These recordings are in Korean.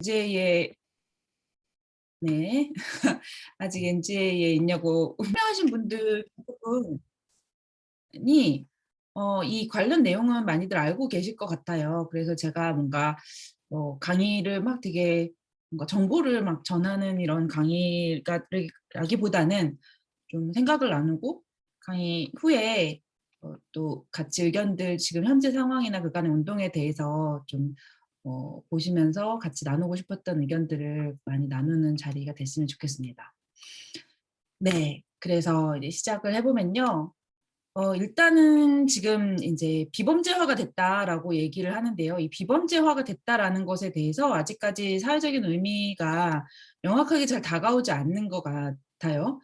NJ에 네. 아직 NJ에 있냐고 설명하신 분들 대부분이 이 관련 내용은 많이들 알고 계실 것 같아요. 그래서 제가 뭔가 강의를 막 되게 뭔가 정보를 막 전하는 이런 강의가 라기보다는 좀 생각을 나누고 강의 후에 또 같이 의견들 지금 현재 상황이나 그간의 운동에 대해서 좀 보시면서 같이 나누고 싶었던 의견들을 많이 나누는 자리가 됐으면 좋겠습니다. 네. 그래서 이제 시작을 해 보면요. 일단은 지금 인제 "비범죄화가 됐다."라고 얘기를 하는데요. 이 "비범죄화가 됐다."라는 것에 대해서 아직까지 사회적인 의미가 명확하게 잘 다가오지 않는 것 같아요.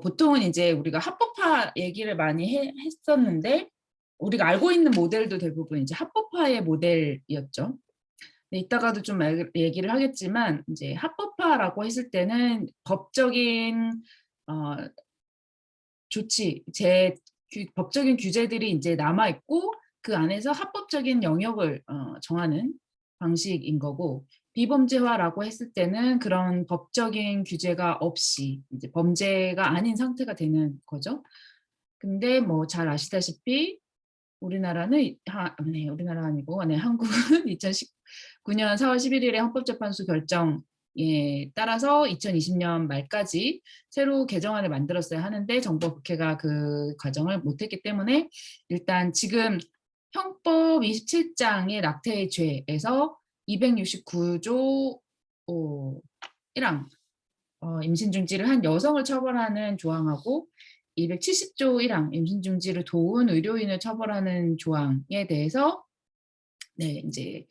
보통은 인제 우리가 합법화 얘기를 많이 했었는데 우리가 알고 있는 모델도 대부분 이제 합법화의 모델이었죠. 네, 이따가도 좀 얘기를 하겠지만 인제 합법화라고 했을 때는 법적인 어 조치, 법적인 규제들이 인제 남아 있고 그 안에서 합법적인 영역을 정하는 방식인 거고, 비범죄화라고 했을 때는 그런 법적인 규제가 없이 이제 범죄가 아닌 상태가 되는 거죠. 근데 뭐 잘 아시다시피 우리나라는 우리나라가 아니고 한국은 2019년 4월 11 일에 헌법재판소 결정에 따라서 2020년 말까지 새로 개정안을 만들었어야 하는데 정부와 국회가 그 과정을 못 했기 때문에 일단 지금 형법 27 장의 낙태의 죄에서 269조 1 항, 임신 중지를 한 여성을 처벌하는 조항하고 270조 1 항, 임신 중지를 도운 의료인을 처벌하는 조항에 대해서 네, 인제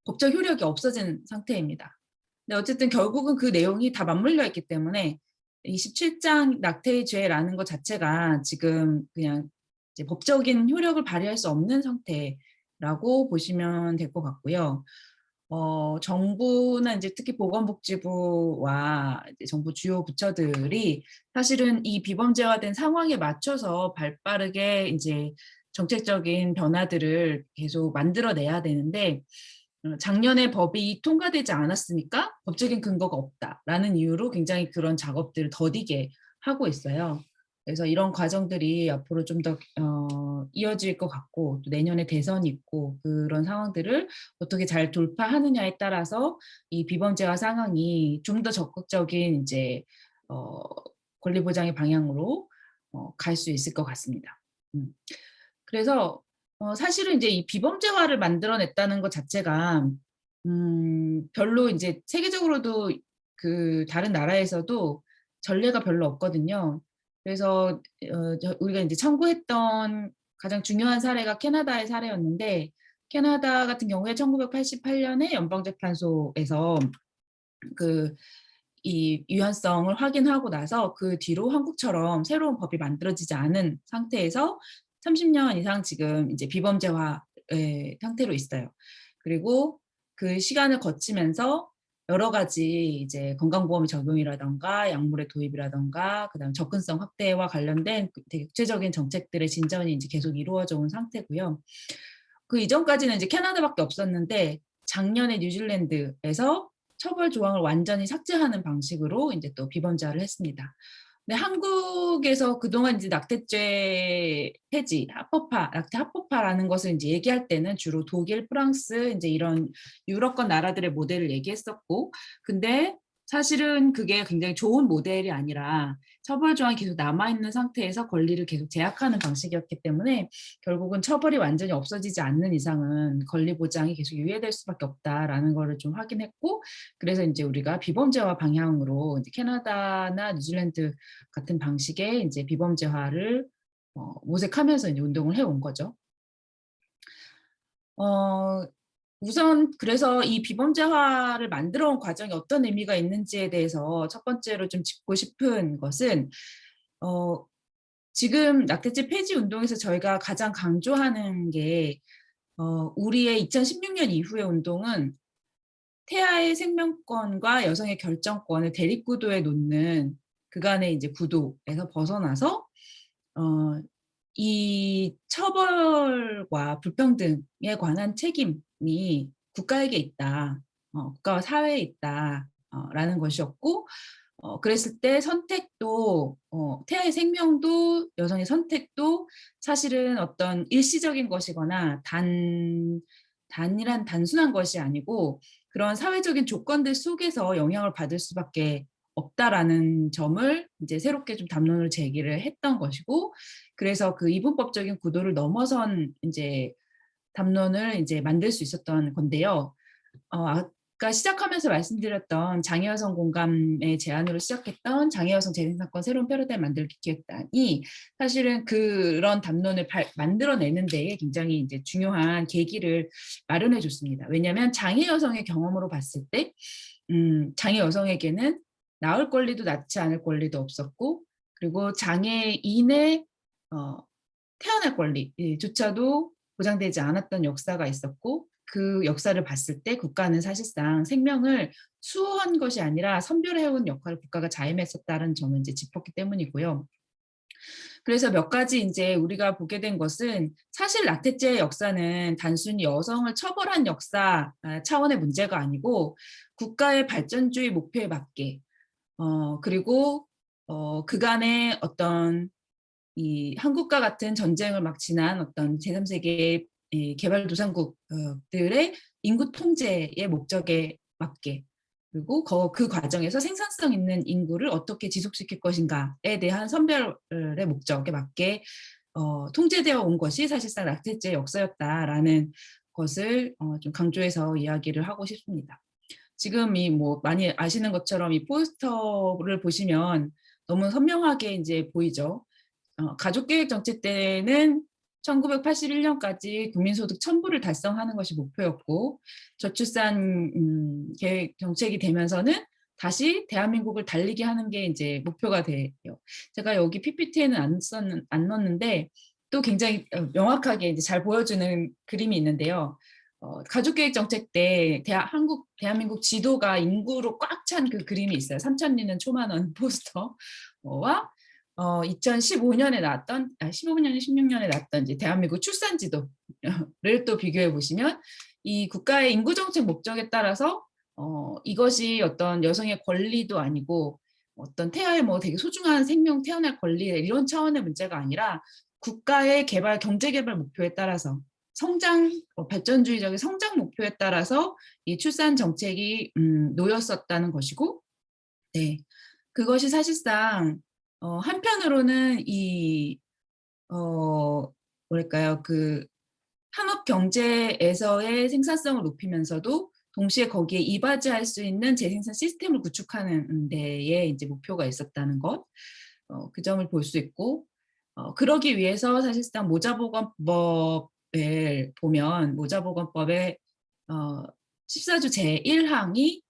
법적 효력이 없어진 상태입니다. 근데 어쨌든 결국은 그 내용이 다 맞물려 있기 때문에 27장 낙태의 죄라는 것 자체가 지금 그냥 이제 법적인 효력을 발휘할 수 없는 상태라고 보시면 될 것 같고요. 정부나 인제 특히 보건복지부와 이제 정부 주요 부처들이 사실은 이 비범죄화된 상황에 맞춰서 발빠르게 인제 정책적인 변화들을 계속 만들어 내야 되는데 작년에 법이 통과되지 않았으니까 "법적인 근거가 없다."라는 이유로 굉장히 그런 작업들을 더디게 하고 있어요. 그래서 이런 과정들이 앞으로 좀 더 이어질 것 같고, 또 내년에 대선이 있고 그런 상황들을 어떻게 잘 돌파하느냐에 따라서 이 비범죄화 상황이 좀 더 적극적인 인제 어 권리 보장의 방향으로 갈 수 있을 것 같습니다. 음. 그래서 사실은 인제 이 비범죄화를 만들어 냈다는 것 자체가 별로 인제 세계적으로도 그 다른 나라에서도 전례가 별로 없거든요. 그래서 우리가 인제 청구했던 가장 중요한 사례가 캐나다의 사례였는데, 캐나다 같은 경우에 1988 년에 연방재판소에서 그 이 유연성을 확인하고 나서 그 뒤로 한국처럼 새로운 법이 만들어지지 않은 상태에서 30년 이상 지금 이제 비범죄화의 상태로 있어요. 그리고 그 시간을 거치면서 여러 가지 이제 건강보험 적용이라든가 약물의 도입이라든가 그다음에 접근성 확대와 관련된 되게 구체적인 정책들의 진전이 인제 계속 이루어져 온 상태고요. 그 이전까지는 이제 캐나다밖에 없었는데 작년에 뉴질랜드에서 처벌 조항을 완전히 삭제하는 방식으로 인제 또 비범죄화를 했습니다. 근데 한국에서 그동안 이제 낙태죄 폐지, 낙태 합법화라는 것을 인제 얘기할 때는 주로 독일, 프랑스 인제 이런 유럽권 나라들의 모델을 얘기했었고, 근데 사실은 그게 굉장히 좋은 모델이 아니라 처벌 조항이 계속 남아 있는 상태에서 권리를 계속 제약하는 방식이었기 때문에 결국은 처벌이 완전히 없어지지 않는 이상은 권리 보장이 계속 유예될 수밖에 없다라는 거를 좀 확인했고, 그래서 인제 우리가 비범죄화 방향으로 이제 캐나다나 뉴질랜드 같은 방식의 인제 비범죄화를 모색하면서 인제 운동을 해온 거죠. 어 우선 그래서 이 비범죄화를 만들어 온 과정이 어떤 의미가 있는지에 대해서 첫 번째로 좀 짚고 싶은 것은, 어 지금 낙태죄 폐지 운동에서 저희가 가장 강조하는 게 우리의 2016년 이후의 운동은 태아의 생명권과 여성의 결정권을 대립구도에 놓는 그간의 이제 구도에서 벗어나서 어 이 처벌과 불평등에 관한 책임이 국가에게 있다. 국가와 사회에 있다. 라는 것이었고 그랬을 때 선택도 태아의 생명도 여성의 선택도 사실은 어떤 일시적인 것이거나 단일한 단순한 것이 아니고 그런 사회적인 조건들 속에서 영향을 받을 수밖에 없다라는 점을 이제 새롭게 좀 담론을 제기를 했던 것이고 그래서 그 이분법적인 구도를 넘어선 이제 담론을 이제 만들 수 있었던 건데요. 아까 시작하면서 말씀드렸던 장애여성 공감의 제안으로 시작했던 장애여성 재생산권 새로운 패러다임 만들기 기획단이 사실은 그런 담론을 만들어내는 데에 굉장히 이제 중요한 계기를 마련해 줬습니다. 왜냐하면 장애여성의 경험으로 봤을 때 장애여성에게는 낳을 권리도 낳지 않을 권리도 없었고 그리고 장애인의 태어날 권리조차도 보장되지 않았던 역사가 있었고 그 역사를 봤을 때 국가는 사실상 생명을 수호한 것이 아니라 선별해온 역할을 국가가 자임했었다는 점을 이제 짚었기 때문이고요. 그래서 몇 가지 이제 우리가 보게 된 것은 사실 낙태죄의 역사는 단순히 여성을 처벌한 역사 차원의 문제가 아니고 국가의 발전주의 목표에 맞게 그리고 그간의 어떤 이 한국과 같은 전쟁을 막 지난 어떤 제3세계 개발도상국들의 인구 통제의 목적에 맞게 그리고 그 과정에서 생산성 있는 인구를 어떻게 지속시킬 것인가에 대한 선별의 목적에 맞게 통제되어 온 것이 사실상 낙태죄의 역사였다라는 것을 좀 강조해서 이야기를 하고 싶습니다. 지금 이 뭐 많이 아시는 것처럼 이 포스터를 보시면 너무 선명하게 이제 보이죠. 가족계획 정책 때는 1981년까지 국민소득 1000불을 달성하는 것이 목표였고 저출산 계획 정책이 되면서는 다시 대한민국을 달리게 하는 게 이제 목표가 돼요. 제가 여기 PPT에는 안 넣었는데 또 굉장히 명확하게 이제 잘 보여주는 그림이 있는데요. 가족계획 정책 때 대한민국 지도가 인구로 꽉 찬 그 그림이 있어요. 3,000리는 초만원 포스터와 2015년에 나왔던 15년, 16년에 나왔던 이제 대한민국 출산 지도를 또 비교해 보시면 이 국가의 인구 정책 목적에 따라서 이것이 어떤 여성의 권리도 아니고 어떤 태아의 뭐 되게 소중한 생명 태어날 권리 이런 차원의 문제가 아니라 국가의 개발 경제 개발 목표에 따라서 성장 발전주의적인 성장 목표에 따라서 이 출산 정책이 놓였었다는 것이고, 네 그것이 사실상 한편으로는 이 뭐랄까요 그 산업 경제에서의 생산성을 높이면서도 동시에 거기에 이바지할 수 있는 재생산 시스템을 구축하는 데에 이제 목표가 있었다는 것, 그 점을 볼 수 있고, 그러기 위해서 사실상 모자보건법을 보면 모자보건법의 14조 제1항이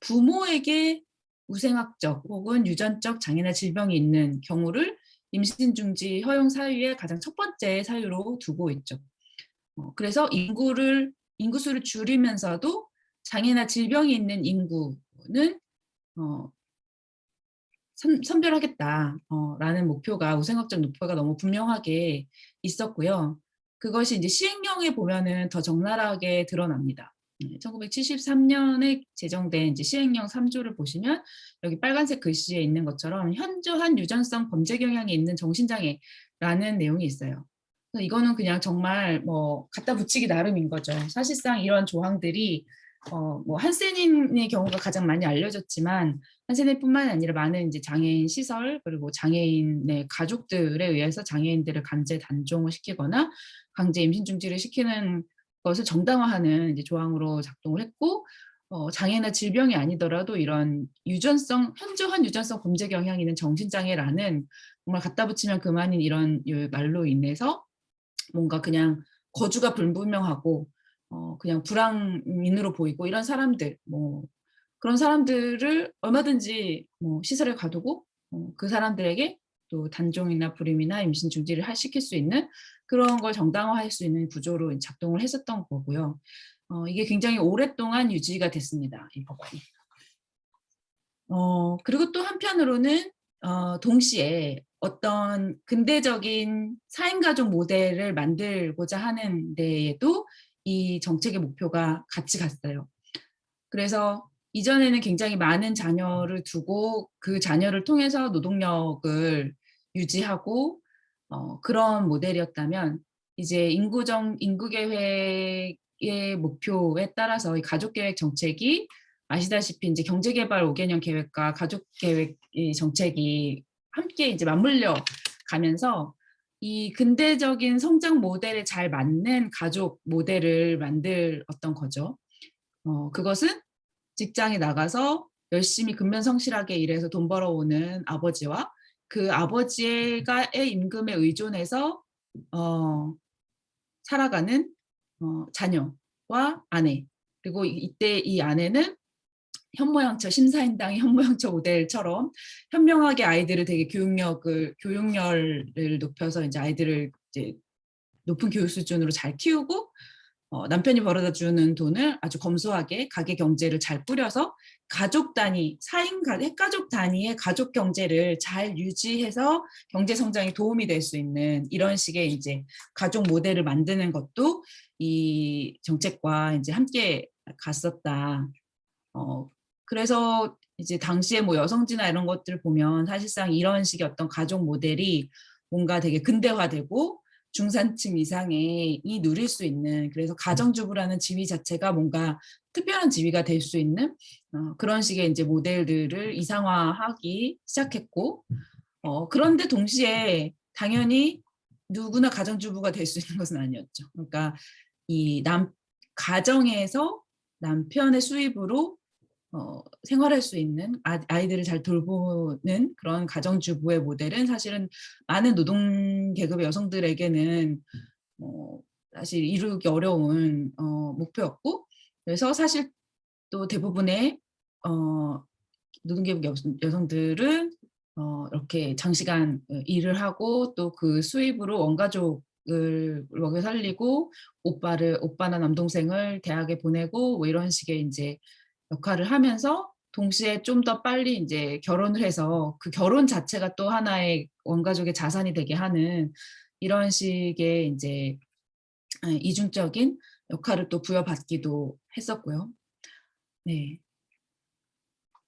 부모에게 우생학적 혹은 유전적 장애나 질병이 있는 경우를 임신 중지 허용 사유의 가장 첫 번째 사유로 두고 있죠. 그래서 인구수를 줄이면서도 장애나 질병이 있는 인구는 선별하겠다라는 목표가 우생학적 목표가 너무 분명하게 있었고요. 그것이 이제 시행령에 보면은 더 적나라하게 드러납니다. 1973년에 제정된 이제 시행령 3조를 보시면 여기 빨간색 글씨에 있는 것처럼 현저한 유전성 범죄 경향이 있는 정신장애라는 내용이 있어요. 그래서 이거는 그냥 정말 뭐 갖다 붙이기 나름인 거죠. 사실상 이런 조항들이 뭐 한센인의 경우가 가장 많이 알려졌지만 한센인뿐만 아니라 많은 이제 장애인 시설 그리고 장애인의 가족들에 의해서 장애인들을 강제 단종을 시키거나 강제 임신 중지를 시키는 것을 정당화하는 이제 조항으로 작동을 했고 장애나 질병이 아니더라도 이런 현저한 유전성 범죄 경향이 있는 정신장애라는 정말 갖다 붙이면 그만인 이런 말로 인해서 뭔가 그냥 거주가 불분명하고 그냥 불황인으로 보이고 이런 사람들 그런 사람들을 얼마든지 시설에 가두고 그 사람들에게 또 단종이나 불임이나 임신 중지를 시킬 수 있는 그런 걸 정당화할 수 있는 구조로 작동을 했었던 거고요. 이게 굉장히 오랫동안 유지가 됐습니다. 이 법안이. 그리고 또 한편으로는 동시에 어떤 근대적인 사행가족 모델을 만들고자 하는 데에도 이 정책의 목표가 같이 갔어요. 그래서 이전에는 굉장히 많은 자녀를 두고 그 자녀를 통해서 노동력을 유지하고 그런 모델이었다면 이제 인구 계획의 목표에 따라서 이 가족 계획 정책이 아시다시피 이제 경제 개발 5개년 계획과 가족 계획 이 정책이 함께 이제 맞물려 가면서 이 근대적인 성장 모델에 잘 맞는 가족 모델을 만들었던 거죠. 그것은 직장에 나가서 열심히 근면성실하게 일해서 돈 벌어오는 아버지와 그 아버지의 임금에 의존해서 어 살아가는 자녀와 아내, 그리고 이때 이 아내는 현모양처 심사인당의 현모양처 모델처럼 현명하게 아이들을 되게 교육열을 높여서 이제 아이들을 이제 높은 교육 수준으로 잘 키우고 남편이 벌어다 주는 돈을 아주 검소하게 가계 경제를 잘 꾸려서 가족 단위, 4인 핵가족 단위의 가족 경제를 잘 유지해서 경제 성장에 도움이 될 수 있는 이런 식의 이제 가족 모델을 만드는 것도 이 정책과 이제 함께 갔었다. 그래서 이제 당시에 뭐 여성지나 이런 것들 보면 사실상 이런 식의 어떤 가족 모델이 뭔가 되게 근대화되고 중산층 이상의 이 누릴 수 있는, 그래서 가정주부라는 지위 자체가 뭔가 특별한 지위가 될 수 있는 그런 식의 이제 모델들을 이상화하기 시작했고, 그런데 동시에 당연히 누구나 가정주부가 될 수 있는 것은 아니었죠. 그러니까 이 가정에서 남편의 수입으로 생활할 수 있는 아이들을 잘 돌보는 그런 가정주부의 모델은 사실은 많은 노동 계급의 여성들에게는 어, 사실 이루기 어려운 목표였고, 그래서 사실 또 대부분의 노동 계급 여성들은 이렇게 장시간 일을 하고 또 그 수입으로 원가족을 먹여 살리고 오빠나 남동생을 대학에 보내고 뭐 이런 식의 이제 역할을 하면서 동시에 좀 더 빨리 이제 결혼을 해서 그 결혼 자체가 또 하나의 원가족의 자산이 되게 하는 이런 식의 이제 이중적인 역할을 또 부여받기도 했었고요. 네.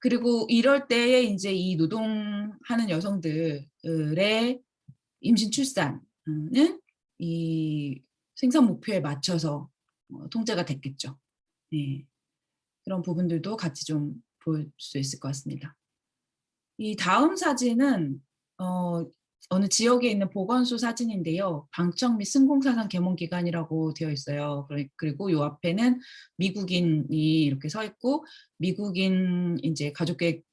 그리고 이럴 때에 이제 이 노동하는 여성들의 임신 출산은 이 생산 목표에 맞춰서 통제가 됐겠죠. 네. 그런 부분들도 같이 좀 볼 수 있을 것 같습니다. 이 다음 사진은 어느 지역에 있는 보건소 사진인데요. 방청 및 승공사상 개몽 기간이라고 되어 있어요. 그리고 요 앞에는 미국인이 이렇게 서 있고, 미국인 이제 가족계획의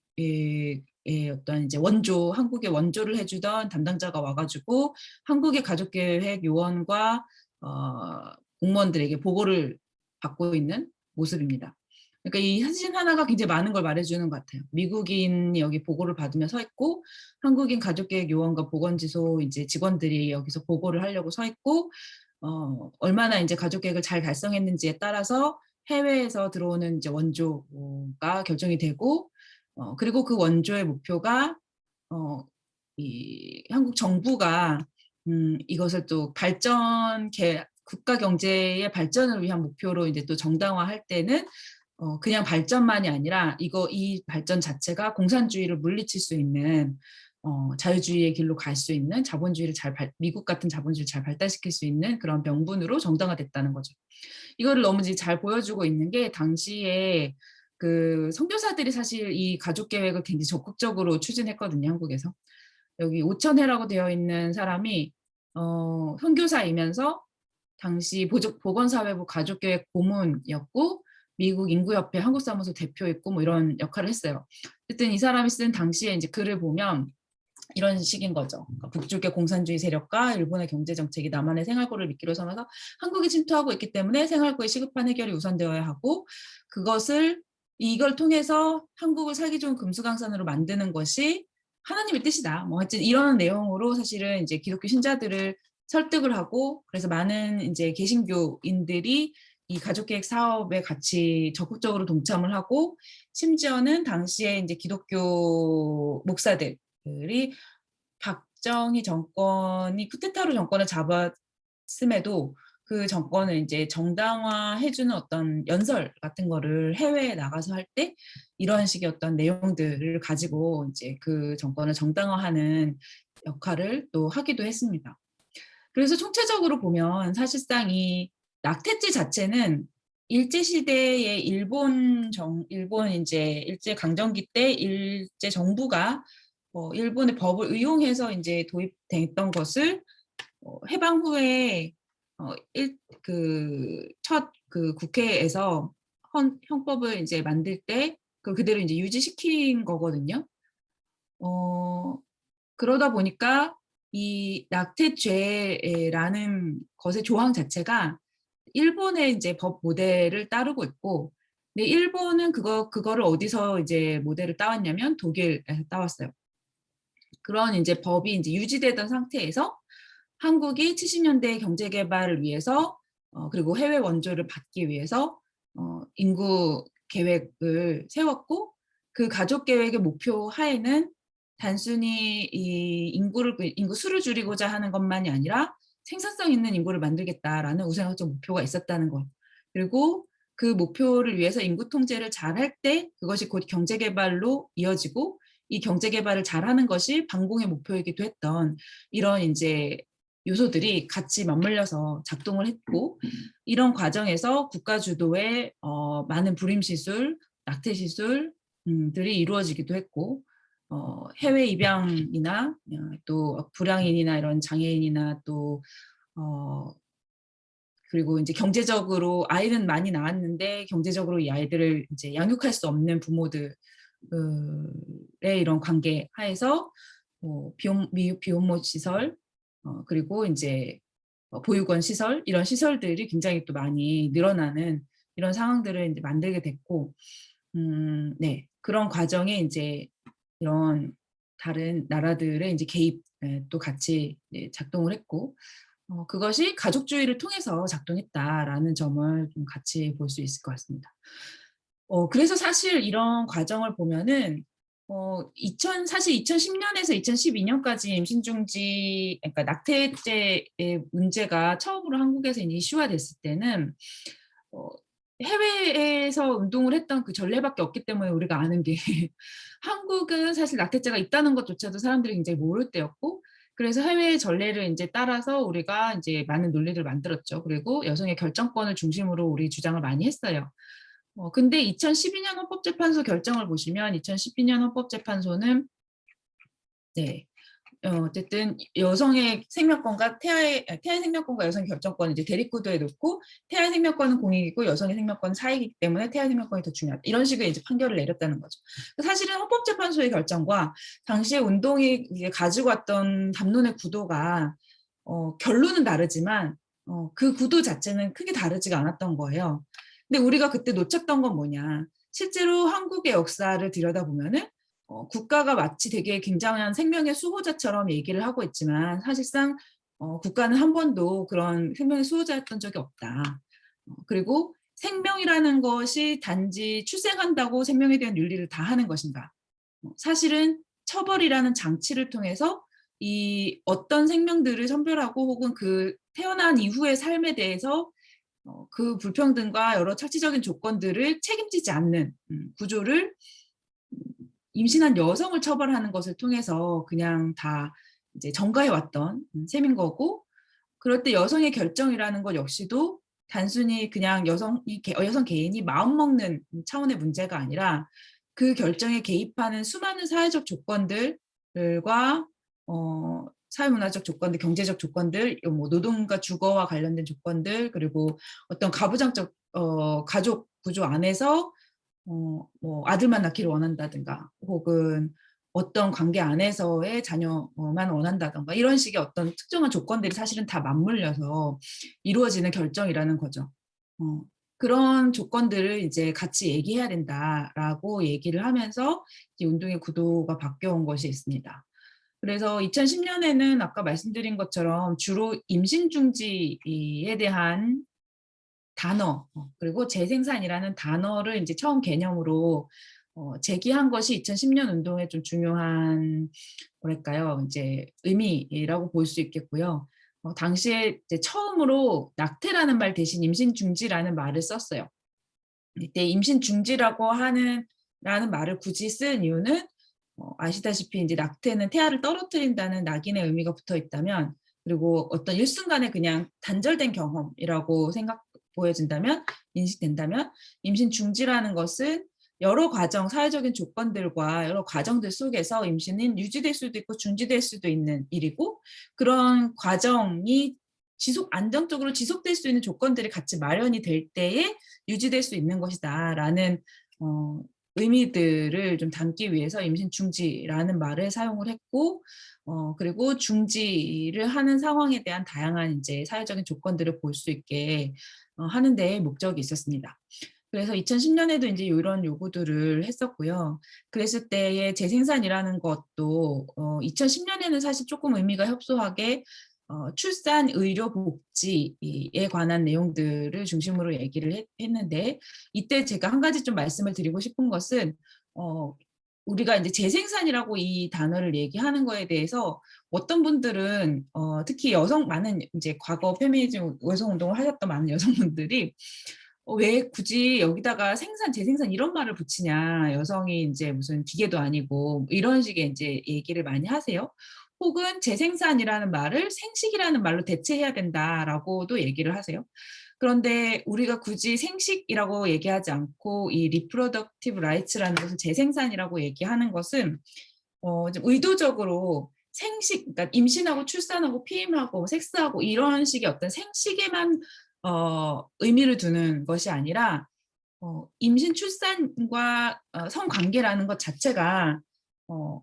어떤 이제 한국에 원조를 해주던 담당자가 와가지고 한국의 가족계획 요원과 공무원들에게 보고를 받고 있는 모습입니다. 그러니까 이 사진 하나가 굉장히 많은 걸 말해주는 것 같아요. 미국인이 여기 보고를 받으며 서 있고, 한국인 가족계획 요원과 보건지소 이제 직원들이 여기서 보고를 하려고 서 있고, 얼마나 이제 가족계획을 잘 달성했는지에 따라서 해외에서 들어오는 이제 원조가 결정이 되고, 그리고 그 원조의 목표가 이 한국 정부가 이것을 또 국가 경제의 발전을 위한 목표로 이제 또 정당화할 때는 그냥 발전만이 아니라 이 발전 자체가 공산주의를 물리칠 수 있는 자유주의의 길로 갈 수 있는 미국 같은 자본주의를 잘 발달시킬 수 있는 그런 명분으로 정당화됐다는 거죠. 이거를 너무 잘 보여주고 있는 게, 당시에 그 선교사들이 사실 이 가족 계획을 굉장히 적극적으로 추진했거든요, 한국에서. 여기 오천혜라고 되어 있는 사람이 선교사이면서 당시 보건사회부 가족계획 고문이었고, 미국 인구협회 한국사무소 대표였고 뭐 이런 역할을 했어요. 어쨌든 이 사람이 쓴 당시에 이제 글을 보면 이런 식인 거죠. 그러니까 북쪽의 공산주의 세력과 일본의 경제 정책이 남한의 생활고를 미끼로 삼아서 한국에 침투하고 있기 때문에 생활고의 시급한 해결이 우선되어야 하고, 이걸 통해서 한국을 살기 좋은 금수강산으로 만드는 것이 하나님의 뜻이다. 뭐 하여튼 이런 내용으로 사실은 이제 기독교 신자들을 설득을 하고, 그래서 많은 이제 개신교인들이 이 가족계획 사업에 같이 적극적으로 동참을 하고, 심지어는 당시에 이제 기독교 목사들이 박정희 정권이 쿠데타로 정권을 잡았음에도 그 정권을 이제 정당화해주는 어떤 연설 같은 거를 해외에 나가서 할 때 이런 식의 어떤 내용들을 가지고 이제 그 정권을 정당화하는 역할을 또 하기도 했습니다. 그래서 총체적으로 보면 사실상 이 낙태죄 자체는 일제 시대의 일본 이제 일제 강점기 때 일제 정부가 일본의 법을 의용해서 이제 도입됐던 것을 해방 후에 첫 그 국회에서 형법을 이제 만들 때 그대로 이제 유지시킨 거거든요. 어, 그러다 보니까 이 낙태죄라는 것의 조항 자체가 일본의 이제 법 모델을 따르고 있고, 근데 일본은 그거를 어디서 이제 모델을 따왔냐면 독일에서 따왔어요. 그런 이제 법이 이제 유지되던 상태에서 한국이 70년대 경제 개발을 위해서 그리고 해외 원조를 받기 위해서 인구 계획을 세웠고, 그 가족 계획의 목표 하에는 단순히 이 인구 수를 줄이고자 하는 것만이 아니라 생산성 있는 인구를 만들겠다라는 우선적 목표가 있었다는 것. 그리고 그 목표를 위해서 인구 통제를 잘 할 때 그것이 곧 경제 개발로 이어지고, 이 경제 개발을 잘하는 것이 반공의 목표이기도 했던 이런 이제 요소들이 같이 맞물려서 작동을 했고, 이런 과정에서 국가 주도의 많은 불임 시술, 낙태 시술들이 이루어지기도 했고, 해외 입양이나 또 불량인이나 이런 장애인이나 또 그리고 이제 경제적으로 아이는 많이 낳았는데 경제적으로 이 아이들을 이제 양육할 수 없는 부모들의 이런 관계 하에서 비혼모 시설, 그리고 이제 보육원 시설, 이런 시설들이 굉장히 또 많이 늘어나는 이런 상황들을 이제 만들게 됐고, 네, 그런 과정에 이제 이런 다른 나라들의 이제 개입도 같이 작동을 했고, 그것이 가족주의를 통해서 작동했다라는 점을 좀 같이 볼 수 있을 것 같습니다. 그래서 사실 이런 과정을 보면은 사실 2010년에서 2012년까지 임신 중지, 그러니까 낙태죄의 문제가 처음으로 한국에서 이제 이슈화 됐을 때는 어, 해외에서 운동을 했던 그 전례밖에 없기 때문에 우리가 아는 게 한국은 사실 낙태죄가 있다는 것조차도 사람들이 굉장히 모를 때였고, 그래서 해외의 전례를 이제 따라서 우리가 이제 많은 논리를 만들었죠. 그리고 여성의 결정권을 중심으로 우리 주장을 많이 했어요. 근데 2012년 헌법재판소 결정을 보시면 2012년 헌법재판소는 네, 어쨌든 여성의 생명권과 태아의 생명권과 여성의 결정권을 이제 대립구도에 놓고, 태아의 생명권은 공익이고 여성의 생명권은 사익이기 때문에 태아의 생명권이 더 중요하다, 이런 식의 이제 판결을 내렸다는 거죠. 사실은 헌법재판소의 결정과 당시에 운동이 가지고 왔던 담론의 구도가 결론은 다르지만 그 구도 자체는 크게 다르지가 않았던 거예요. 근데 우리가 그때 놓쳤던 건 뭐냐? 실제로 한국의 역사를 들여다보면은 국가가 마치 되게 굉장한 생명의 수호자처럼 얘기를 하고 있지만, 사실상 국가는 한 번도 그런 생명의 수호자였던 적이 없다. 그리고 생명이라는 것이 단지 출생한다고 생명에 대한 윤리를 다 하는 것인가? 사실은 처벌이라는 장치를 통해서 이 어떤 생명들을 선별하고 혹은 그 태어난 이후의 삶에 대해서 그 불평등과 여러 착취적인 조건들을 책임지지 않는 구조를 임신한 여성을 처벌하는 것을 통해서 그냥 다 이제 전가해 왔던 셈인 거고, 그럴 때 여성의 결정이라는 것 역시도 단순히 그냥 여성 개인이 마음 먹는 차원의 문제가 아니라 그 결정에 개입하는 수많은 사회적 조건들과 사회문화적 조건들, 경제적 조건들, 뭐 노동과 주거와 관련된 조건들, 그리고 어떤 가부장적 가족 구조 안에서 뭐 아들만 낳기를 원한다든가 혹은 어떤 관계 안에서의 자녀만 원한다든가 이런 식의 어떤 특정한 조건들이 사실은 다 맞물려서 이루어지는 결정이라는 거죠. 그런 조건들을 이제 같이 얘기해야 된다라고 얘기를 하면서 이제 운동의 구도가 바뀌어온 것이 있습니다. 그래서 2010년에는 아까 말씀드린 것처럼 주로 임신 중지에 대한 단어, 그리고 재생산이라는 단어를 이제 처음 개념으로 제기한 것이 2010년 운동의 좀 중요한, 뭐랄까요, 이제 의미라고 볼 수 있겠고요. 당시에 이제 처음으로 낙태라는 말 대신 임신 중지라는 말을 썼어요. 이때 임신 중지라고 하는 라는 말을 굳이 쓴 이유는 아시다시피 인제 낙태는 태아를 떨어뜨린다는 낙인의 의미가 붙어 있다면, 그리고 어떤 일순간에 그냥 단절된 경험이라고 보여진다면, 인식된다면, 임신 중지라는 것은 여러 과정, 사회적인 조건들과 여러 과정들 속에서 임신은 유지될 수도 있고 중지될 수도 있는 일이고, 그런 과정이 안정적으로 지속될 수 있는 조건들이 같이 마련이 될 때에 유지될 수 있는 것이다라는 어 의미들을 좀 담기 위해서 임신 중지라는 말을 사용을 했고, 그리고 중지를 하는 상황에 대한 다양한 인제 사회적인 조건들을 볼 수 있게 하는 데에 목적이 있었습니다. 그래서 2010 년에도 인제 요런 요구들을 했었고요. 그랬을 때의 재생산이라는 것도 2010 년에는 사실 쪼끔 의미가 협소하게 출산, 의료, 복지에 관한 내용들을 중심으로 얘기를 했는데, 이때 제가 한 가지 좀 말씀을 드리고 싶은 것은, 어 우리가 인제 재생산이라고 이 단어를 얘기하는 거에 대해서 어떤 분들은 특히 많은 인제 과거 페미니즘 여성 운동을 하셨던 많은 여성분들이 왜 굳이 여기다가 재생산 이런 말을 붙이냐. 여성이 인제 무슨 기계도 아니고 이런 식의 인제 얘기를 많이 하세요. 혹은 "재생산이라는 말을 생식이라는 말로 대체해야 된다."라고도 얘기를 하세요. 그런데 우리가 굳이 생식이라고 얘기하지 않고 이 reproductive rights라는 것을 재생산이라고 얘기하는 것은 좀 의도적으로 그러니까 임신하고 출산하고 피임하고 섹스하고 이런 식의 어떤 생식에만 의미를 두는 것이 아니라, 임신 출산과 성관계라는 것 자체가 어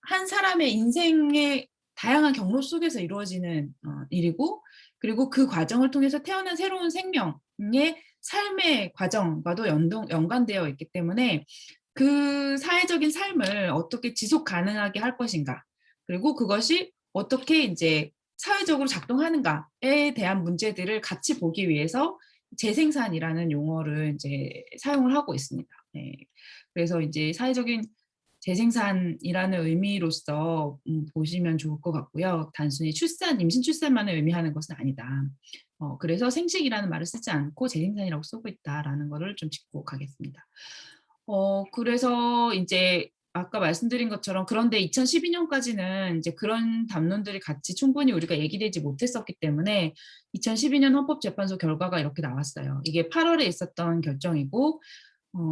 한 사람의 인생의 다양한 경로 속에서 이루어지는 일이고, 그리고 그 과정을 통해서 태어난 새로운 생명의 삶의 과정과도 연관되어 있기 때문에 그 사회적인 삶을 어떻게 지속 가능하게 할 것인가, 그리고 그것이 어떻게 인제 사회적으로 작동하는가에 대한 문제들을 같이 보기 위해서 재생산이라는 용어를 인제 사용을 하고 있습니다. 네. 그래서 인제 사회적인 재생산이라는 의미로서 보시면 좋을 것 같고요. 단순히 임신 출산만을 의미하는 것은 아니다. 그래서 생식이라는 말을 쓰지 않고 재생산이라고 쓰고 있다라는 거를 좀 짚고 가겠습니다. 그래서 인제 아까 말씀드린 것처럼, 그런데 2012 년까지는 인제 그런 담론들이 같이 충분히 우리가 얘기되지 못했었기 때문에 2012년 헌법재판소 결과가 이렇게 나왔어요. 이게 8 월에 있었던 결정이고,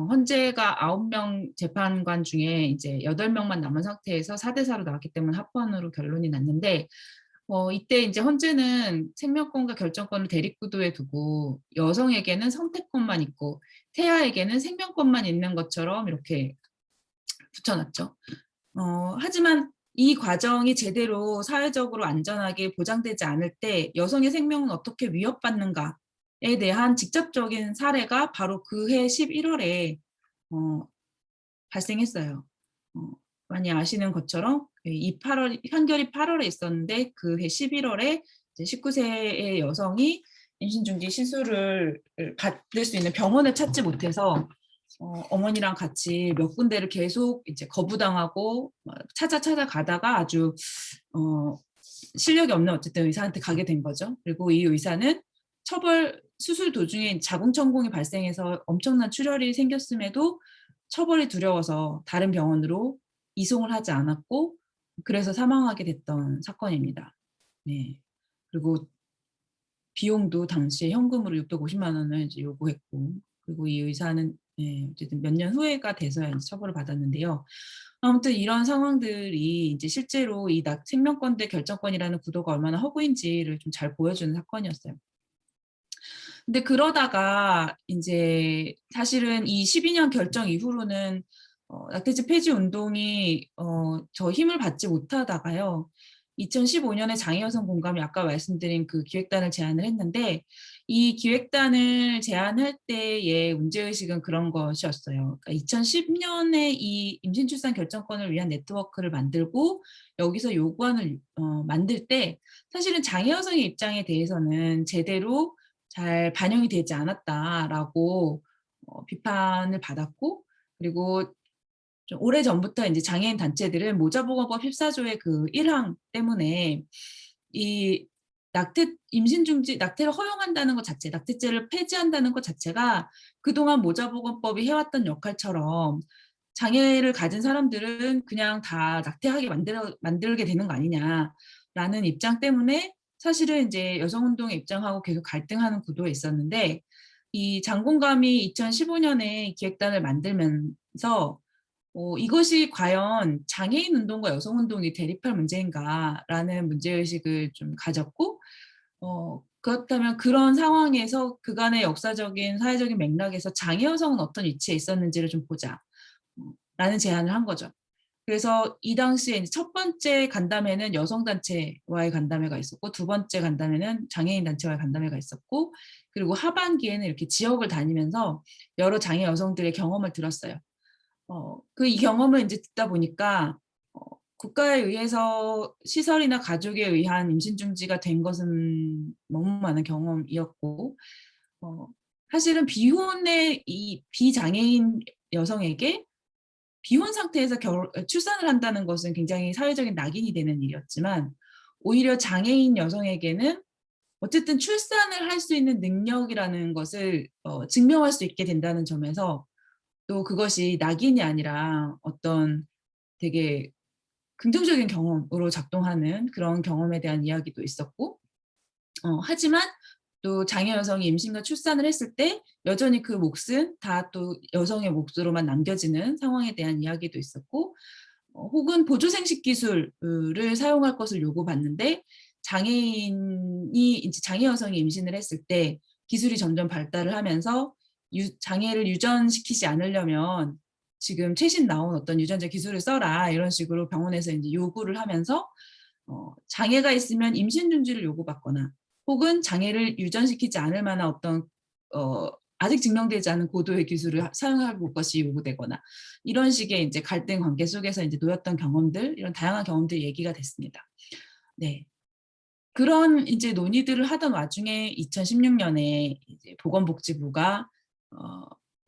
헌재가 9명 재판관 중에 이제 8 명만 남은 상태에서 4대 4로 나왔기 때문에 합헌으로 결론이 났는데, 이때 인제 헌재는 생명권과 결정권을 대립구도에 두고 여성에게는 선택권만 있고 태아에게는 생명권만 있는 것처럼 이렇게 붙여 놨죠. 하지만 이 과정이 제대로 사회적으로 안전하게 보장되지 않을 때 여성의 생명은 어떻게 위협받는가에 대한 직접적인 사례가 바로 그해 11 월에 어 발생했어요. 어 많이 아시는 것처럼 이 8월 판결이 8 월에 있었는데 그해 11 월에 이제 19 세의 여성이 임신 중지 시술을 받을 수 있는 병원을 찾지 못해서 어머니랑 같이 몇 군데를 계속 이제 거부당하고 찾아가다가 아주 어 실력이 없는 어쨌든 의사한테 가게 된 거죠. 그리고 이 의사는 수술 도중에 자궁천공이 발생해서 엄청난 출혈이 생겼음에도 처벌이 두려워서 다른 병원으로 이송을 하지 않았고, 그래서 사망하게 됐던 사건입니다. 네. 그리고 비용도 당시에 현금으로 650만 원을 이제 요구했고, 그리고 이 의사는 어쨌든 몇 년 후에가 돼서야 인제 처벌을 받았는데요. 아무튼 이런 상황들이 이제 실제로 이 생명권 대 결정권이라는 구도가 얼마나 허구인지를 좀 잘 보여주는 사건이었어요. 근데 그러다가 인제 사실은 이 12년 결정 이후로는 낙태죄 폐지 운동이 더 힘을 받지 못하다가요. 2015 년에 장애여성 공감이 아까 말씀드린 그 기획단을 제안을 했는데, 이 기획단을 제안할 때의 문제의식은 그런 것이었어요. 그러니까 2010 년에 이 임신 출산 결정권을 위한 네트워크를 만들고 여기서 요구안을 만들 때 사실은 장애 여성의 입장에 대해서는 제대로 잘 반영이 되지 않았다라고 비판을 받았고, 그리고 좀 오래전부터 인제 장애인 단체들은 모자보건법 14조의 그 1항 때문에 이 임신 중지, 낙태를 허용한다는 것 자체, 낙태죄를 폐지한다는 것 자체가 그동안 모자보건법이 해왔던 역할처럼 장애를 가진 사람들은 그냥 다 낙태하게 만들게 되는 거 아니냐라는 입장 때문에 사실은 이제 여성운동의 입장하고 계속 갈등하는 구도에 있었는데, 이 장공감이 2015년에 기획단을 만들면서 이것이 과연 장애인 운동과 여성 운동이 대립할 문제인가라는 문제의식을 좀 가졌고, 그렇다면 그런 상황에서 그간의 역사적인 사회적인 맥락에서 장애 여성은 어떤 위치에 있었는지를 좀 보자 라는 제안을 한 거죠. 그래서 이 당시에 첫 번째 간담회는 여성단체와의 간담회가 있었고, 두 번째 간담회는 장애인 단체와의 간담회가 있었고, 그리고 하반기에는 이렇게 지역을 다니면서 여러 장애 여성들의 경험을 들었어요. 이 경험을 이제 듣다 보니까 어, 국가에 의해서 시설이나 가족에 의한 임신 중지가 된 것은 너무 많은 경험이었고, 어, 사실은 비혼의 이 비장애인 여성에게 비혼 상태에서 출산을 한다는 것은 굉장히 사회적인 낙인이 되는 일이었지만, 오히려 장애인 여성에게는 어쨌든 출산을 할 수 있는 능력이라는 것을 증명할 수 있게 된다는 점에서 또 그것이 낙인이 아니라 어떤 되게 긍정적인 경험으로 작동하는 그런 경험에 대한 이야기도 있었고, 하지만 또 장애 여성이 임신과 출산을 했을 때 여전히 그 몫은 다 또 여성의 몫으로만 남겨지는 상황에 대한 이야기도 있었고, 혹은 보조생식 기술을 사용할 것을 요구받는데, 이제 장애 여성이 임신을 했을 때 기술이 점점 발달을 하면서 장애를 유전시키지 않으려면 지금 최신 나온 어떤 유전자 기술을 써라 이런 식으로 병원에서 이제 요구를 하면서 장애가 있으면 임신 중지를 요구받거나, 혹은 장애를 유전시키지 않을 만한 어떤 아직 증명되지 않은 고도의 기술을 사용할 것이 요구되거나, 이런 식의 이제 갈등 관계 속에서 이제 놓였던 경험들, 이런 다양한 경험들이 얘기가 됐습니다. 네. 그런 이제 논의들을 하던 와중에 2016년에 이제 보건복지부가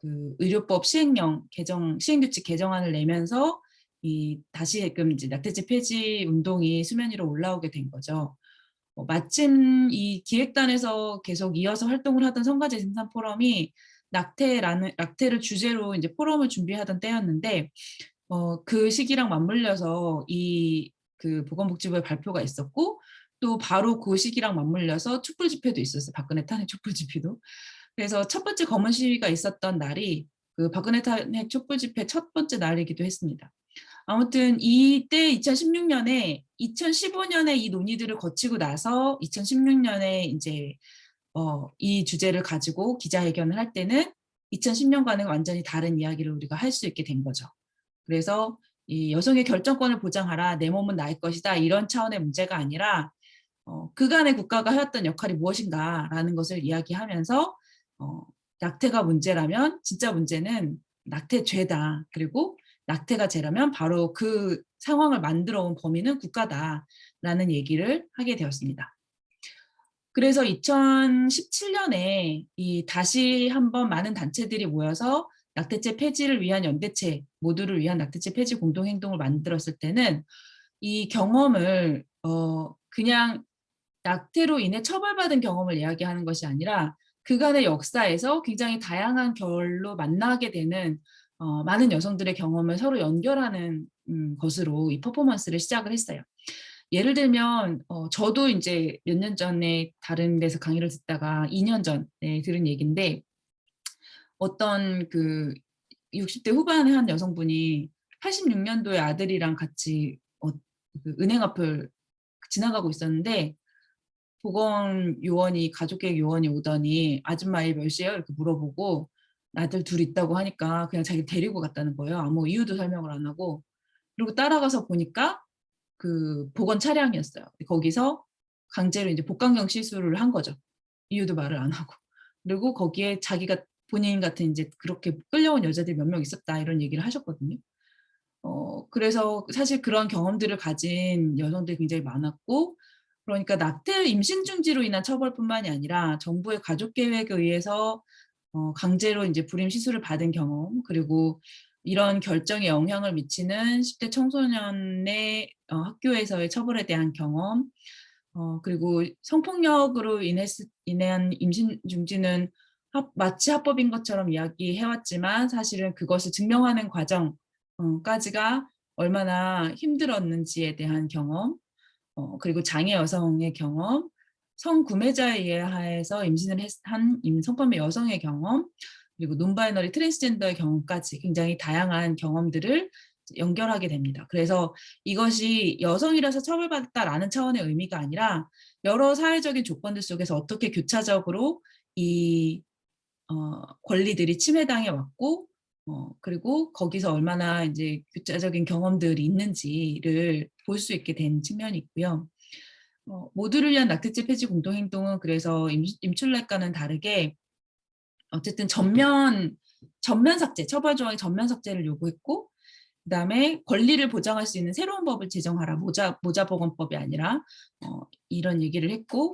그 의료법 시행규칙 개정안을 내면서 다시금 이제 낙태죄 폐지 운동이 수면 위로 올라오게 된 거죠. 마침 이 기획단에서 계속 이어서 활동을 하던 성가제 생산 포럼이 낙태를 주제로 이제 포럼을 준비하던 때였는데, 그 시기랑 맞물려서 그 보건복지부의 발표가 있었고, 또 바로 그 시기랑 맞물려서 촛불 집회도 있었어요. 박근혜 탄핵 촛불 집회도. 그래서 첫 번째 검은 시위가 있었던 날이 그 박근혜 탄핵 촛불 집회 첫 번째 날이기도 했습니다. 아무튼 이때 2015년에 이 논의들을 거치고 나서 2016년에 이제 이 주제를 가지고 기자회견을 할 때는 2010년과는 완전히 다른 이야기를 우리가 할 수 있게 된 거죠. 그래서 이 여성의 결정권을 보장하라, 내 몸은 나의 것이다, 이런 차원의 문제가 아니라 그간의 국가가 해왔던 역할이 무엇인가라는 것을 이야기하면서 낙태가 문제라면 진짜 문제는 낙태죄다. 그리고 낙태가 죄라면 바로 그 상황을 만들어 온 범인은 국가다라는 얘기를 하게 되었습니다. 그래서 2017년에 다시 한번 많은 단체들이 모여서 낙태죄 폐지를 위한 연대체, 모두를 위한 낙태죄 폐지 공동행동을 만들었을 때는 이 경험을 그냥 낙태로 인해 처벌받은 경험을 이야기하는 것이 아니라 그간의 역사에서 굉장히 다양한 결로 만나게 되는 많은 여성들의 경험을 서로 연결하는 것으로 이 퍼포먼스를 시작을 했어요. 예를 들면 저도 이제 몇 년 전에 다른 데서 강의를 듣다가 2년 전에 들은 얘기인데, 어떤 그 60대 후반의 한 여성분이 86년도에 아들이랑 같이 그 은행 앞을 지나가고 있었는데, 보건요원이 가족계획 요원이 오더니 아줌마 애 몇이에요? 이렇게 물어보고 아들 둘 있다고 하니까 그냥 자기 데리고 갔다는 거예요. 아무 이유도 설명을 안 하고. 그리고 따라가서 보니까 그 보건 차량이었어요. 거기서 강제로 이제 복강경 시술을 한 거죠. 이유도 말을 안 하고. 그리고 거기에 자기가 본인 같은 이제 그렇게 끌려온 여자들이 몇 명 있었다 이런 얘기를 하셨거든요. 그래서 사실 그런 경험들을 가진 여성들이 굉장히 많았고, 그러니까 낙태 임신 중지로 인한 처벌뿐만이 아니라 정부의 가족 계획에 의해서 강제로 이제 불임 시술을 받은 경험, 그리고 이런 결정에 영향을 미치는 10대 청소년의 학교에서의 처벌에 대한 경험, 그리고 성폭력으로 인한 임신 중지는 마치 합법인 것처럼 이야기해왔지만 사실은 그것을 증명하는 과정까지가 얼마나 힘들었는지에 대한 경험, 그리고 장애 여성의 경험, 성구매자에 의해서 임신을 한 성범죄 여성의 경험, 그리고 논바이너리 트랜스젠더의 경험까지 굉장히 다양한 경험들을 연결하게 됩니다. 그래서 이것이 여성이라서 처벌받았다라는 차원의 의미가 아니라 여러 사회적인 조건들 속에서 어떻게 교차적으로 이 권리들이 침해당해 왔고, 그리고 거기서 얼마나 이제 교차적인 경험들이 있는지를 볼 수 있게 된 측면이 있고요. 모두를 위한 낙태죄 폐지 공동행동은 그래서 임출례과는 다르게 어쨌든 전면 삭제, 처벌 조항의 전면 삭제를 요구했고, 그다음에 권리를 보장할 수 있는 새로운 법을 제정하라. 모자보건법이 아니라 이런 얘기를 했고,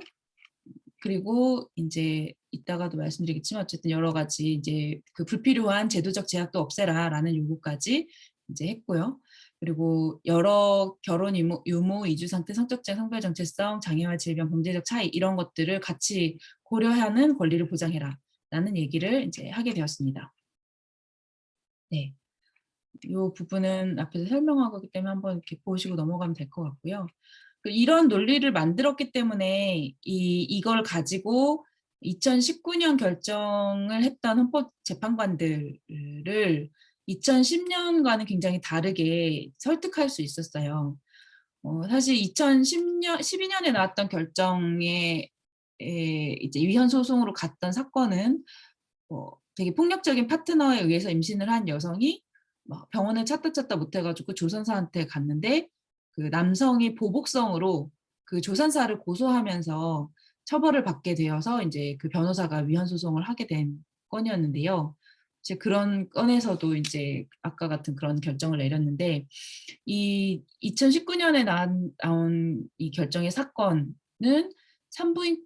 그리고 이제 이따가도 말씀드리겠지만 어쨌든 여러 가지 이제 그 불필요한 제도적 제약도 없애라라는 요구까지 이제 했고요. 그리고 여러 결혼 유무, 이주 상태, 성적증, 성별 정체성, 장애와 질병, 범죄적 차이 이런 것들을 같이 고려하는 권리를 보장해라라는 얘기를 이제 하게 되었습니다. 네. 이 부분은 앞에서 설명하기 때문에 한번 이렇게 보시고 넘어가면 될 것 같고요. 이런 논리를 만들었기 때문에 이걸 가지고 2019년 결정을 했던 헌법재판관들을 2010년과는 굉장히 다르게 설득할 수 있었어요. 사실 12년에 나왔던 결정에 이제 위헌 소송으로 갔던 사건은 되게 폭력적인 파트너에 의해서 임신을 한 여성이 막 병원을 찾다 못해가지고 조선사한테 갔는데 그 남성이 보복성으로 그 조산사를 고소하면서 처벌을 받게 되어서 이제 그 변호사가 위헌 소송을 하게 된 건이었는데요. 이제 그런 건에서도 이제 아까 같은 그런 결정을 내렸는데 이 2019년에 나온 이 결정의 사건은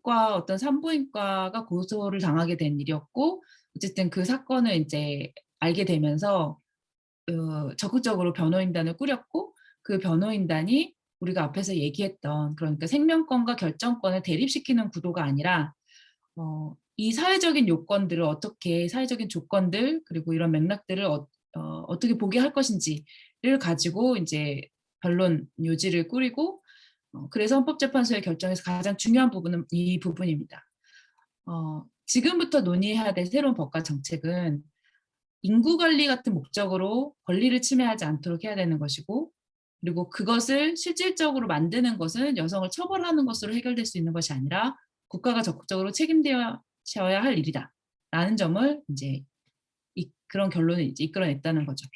어떤 산부인과가 고소를 당하게 된 일이었고 어쨌든 그 사건을 이제 알게 되면서 적극적으로 변호인단을 꾸렸고 그 변호인단이 우리가 앞에서 얘기했던 그러니까 생명권과 결정권을 대립시키는 구도가 아니라 이 사회적인 요건들을 어떻게 사회적인 조건들 그리고 이런 맥락들을 어떻게 보게 할 것인지를 가지고 이제 변론 요지를 꾸리고 그래서 헌법재판소의 결정에서 가장 중요한 부분은 이 부분입니다. 지금부터 논의해야 될 새로운 법과 정책은 인구 관리 같은 목적으로 권리를 침해하지 않도록 해야 되는 것이고 그리고 그것을 실질적으로 만드는 것은 여성을 처벌하는 것으로 해결될 수 있는 것이 아니라 국가가 적극적으로 책임져야 할 일이다. 라는 점을 이제 그런 결론을 이제 이끌어냈다는 거죠.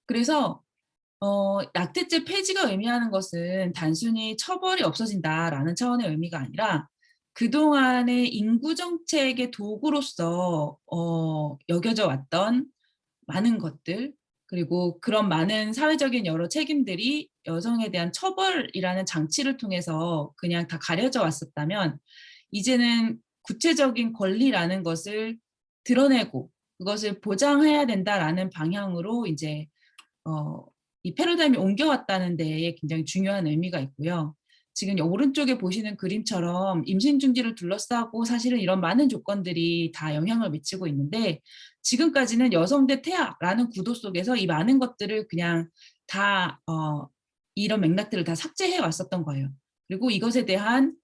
그래서 낙태죄 폐지가 의미하는 것은 단순히 처벌이 없어진다라는 차원의 의미가 아니라 그동안의 인구 정책의 도구로서 여겨져 왔던 많은 것들 그리고 그런 많은 사회적인 여러 책임들이 여성에 대한 처벌이라는 장치를 통해서 그냥 다 가려져 왔었다면 이제는 구체적인 권리라는 것을 드러내고 그것을 보장해야 된다라는 방향으로 이제 이 패러다임이 옮겨왔다는 데에 굉장히 중요한 의미가 있고요. 지금 오른쪽에 보시는 그림처럼 임신 중지를 둘러싸고 사실은 이런 많은 조건들이 다 영향을 미치고 있는데 지금까지는 여성 대 태아라는 구도 속에서 이 많은 것들을 그냥 다 이런 맥락들을 다 삭제해 왔었던 거예요. 그리고 이것에 대한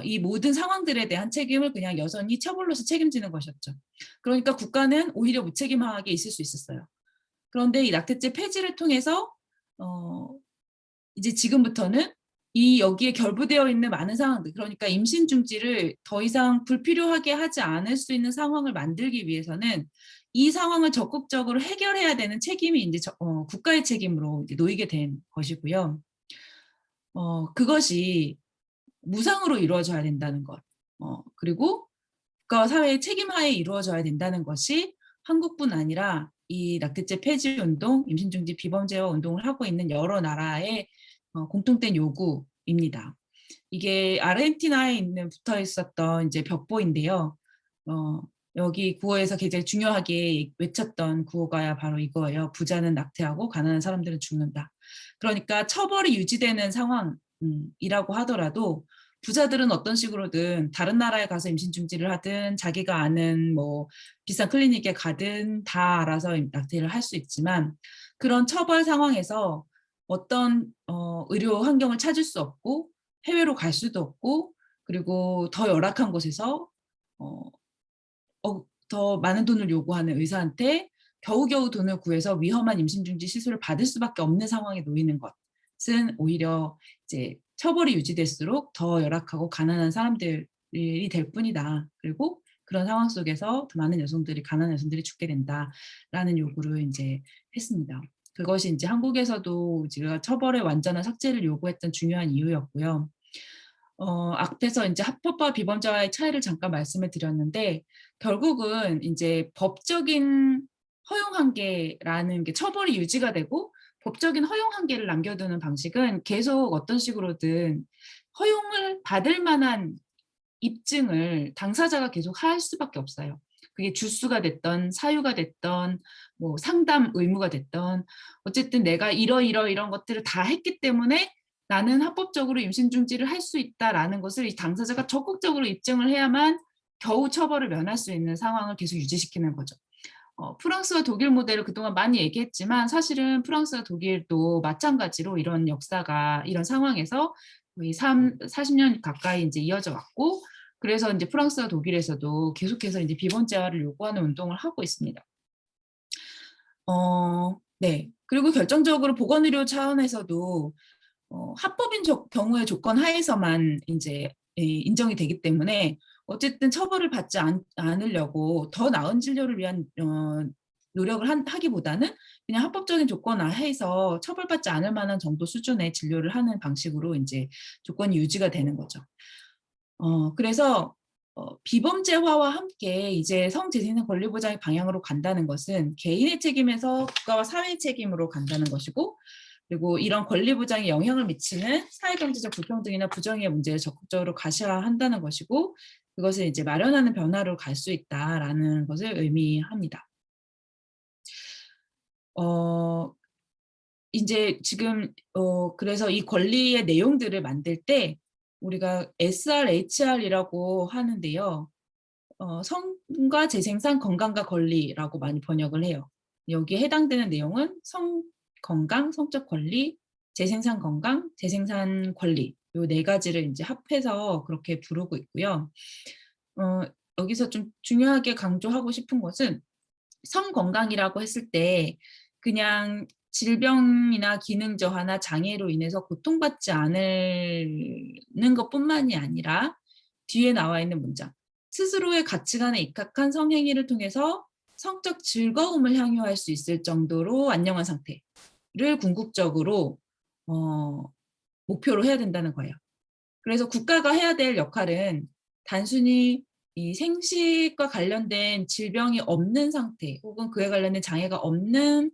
이 모든 상황들에 대한 책임을 그냥 여성이 처벌로서 책임지는 것이었죠. 그러니까 국가는 오히려 무책임하게 있을 수 있었어요. 그런데 이 낙태죄 폐지를 통해서 이제 지금부터는 여기에 결부되어 있는 많은 상황들, 그러니까 임신 중지를 더 이상 불필요하게 하지 않을 수 있는 상황을 만들기 위해서는 이 상황을 적극적으로 해결해야 되는 책임이 이제 국가의 책임으로 이제 놓이게 된 것이고요. 그것이 무상으로 이루어져야 된다는 것, 그리고 국가와 사회의 책임하에 이루어져야 된다는 것이 한국뿐 아니라 이 낙태죄 폐지 운동, 임신중지 비범죄화 운동을 하고 있는 여러 나라의 공통된 요구입니다. 이게 아르헨티나에 붙어 있었던 이제 벽보인데요. 여기 구호에서 굉장히 중요하게 외쳤던 구호가 바로 이거예요. 부자는 낙태하고 가난한 사람들은 죽는다. 그러니까 처벌이 유지되는 상황 이라고 하더라도 부자들은 어떤 식으로든 다른 나라에 가서 임신 중지를 하든 자기가 아는 뭐 비싼 클리닉에 가든 다 알아서 낙태를 할 수 있지만, 그런 처벌 상황에서 어떤 의료 환경을 찾을 수 없고 해외로 갈 수도 없고, 그리고 더 열악한 곳에서 어 더 많은 돈을 요구하는 의사한테 겨우겨우 돈을 구해서 위험한 임신 중지 시술을 받을 수밖에 없는 상황에 놓이는 것은 오히려 이제 처벌이 유지될수록 더 열악하고 가난한 사람들이 될 뿐이다. 그리고 그런 상황 속에서 더 많은 여성들이, 가난한 여성들이 죽게 된다라는 요구를 인제 했습니다. 그것이 인제 한국에서도 제가 처벌의 완전한 삭제를 요구했던 중요한 이유였고요. 앞에서 인제 합법화 비범죄와의 차이를 잠깐 말씀을 드렸는데, 결국은 인제 법적인 허용 한계라는 게 처벌이 유지가 되고 법적인 허용 한계를 남겨두는 방식은 계속 어떤 식으로든 허용을 받을 만한 입증을 당사자가 계속 할 수밖에 없어요. 그게 주수가 됐든 사유가 됐든 뭐 상담 의무가 됐든 어쨌든 내가 이런 것들을 다 했기 때문에 '나는 합법적으로 임신 중지를 할 수 있다.'라는 것을 이 당사자가 적극적으로 입증을 해야만 겨우 처벌을 면할 수 있는 상황을 계속 유지시키는 거죠. 프랑스와 독일 모델을 그동안 많이 얘기했지만, 사실은 프랑스와 독일도 마찬가지로 이런 역사가, 이런 상황에서 거의 40년 가까이 인제 이어져 왔고, 그래서 인제 프랑스와 독일에서도 계속해서 인제 비범죄화를 요구하는 운동을 하고 있습니다. 네. 그리고 결정적으로 보건의료 차원에서도 합법인 경우의 조건 하에서만 인제 인정이 되기 때문에, 어쨌든 처벌을 받지 않으려고 더 나은 진료를 위한 노력을 하기보다는 그냥 합법적인 조건 하에서 처벌받지 않을 만한 정도 수준의 진료를 하는 방식으로 인제 조건이 유지가 되는 거죠. 그래서 비범죄화와 함께 이제 성재생산 권리 보장의 방향으로 간다는 것은 개인의 책임에서 국가와 사회의 책임으로 간다는 것이고, 그리고 이런 권리 보장에 영향을 미치는 사회경제적 불평등이나 부정의 문제를 적극적으로 가시화한다는 것이고, 그것을 이제 마련하는 변화로 갈 수 있다라는 것을 의미합니다. 어 인제 지금 그래서 이 권리의 내용들을 만들 때 우리가 SRHR이라고 하는데요. 성과 재생산, 건강과 권리라고 많이 번역을 해요. 여기에 해당되는 내용은 성 건강, 성적 권리, 재생산 건강, 재생산 권리, 요 네 가지를 인제 합해서 그렇게 부르고 있고요. 어 여기서 좀 중요하게 강조하고 싶은 것은, 성건강이라고 했을 때 그냥 질병이나 기능 저하나 장애로 인해서 고통받지 않는 것뿐만이 아니라 뒤에 나와 있는 문장, 스스로의 가치관에 입각한 성행위를 통해서 성적 즐거움을 향유할 수 있을 정도로 안녕한 상태를 궁극적으로 어 목표로 해야 된다는 거예요. 그래서 국가가 해야 될 역할은 단순히 이 생식과 관련된 질병이 없는 상태, 혹은 그에 관련된 장애가 없는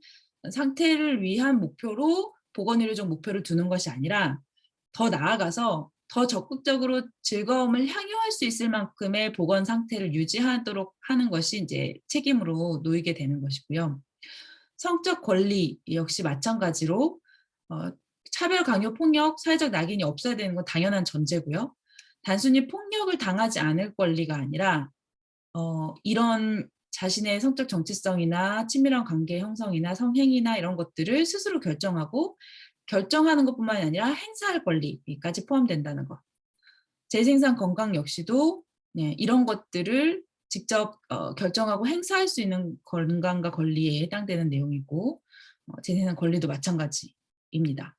상태를 위한 목표로 보건의료적 목표를 두는 것이 아니라, 더 나아가서 더 적극적으로 즐거움을 향유할 수 있을 만큼의 보건 상태를 유지하도록 하는 것이 인제 책임으로 놓이게 되는 것이고요. 성적 권리 역시 마찬가지로 어 차별, 강요, 폭력, 사회적 낙인이 없어야 되는 건 당연한 전제고요. 단순히 폭력을 당하지 않을 권리가 아니라 이런 자신의 성적 정체성이나 친밀한 관계 형성이나 성행위나 이런 것들을 스스로 결정하고, 결정하는 것뿐만이 아니라 행사할 권리까지 포함된다는 것. 재생산 건강 역시도 네, 이런 것들을 직접 결정하고 행사할 수 있는 건강과 권리에 해당되는 내용이고, 재생산 권리도 마찬가지입니다.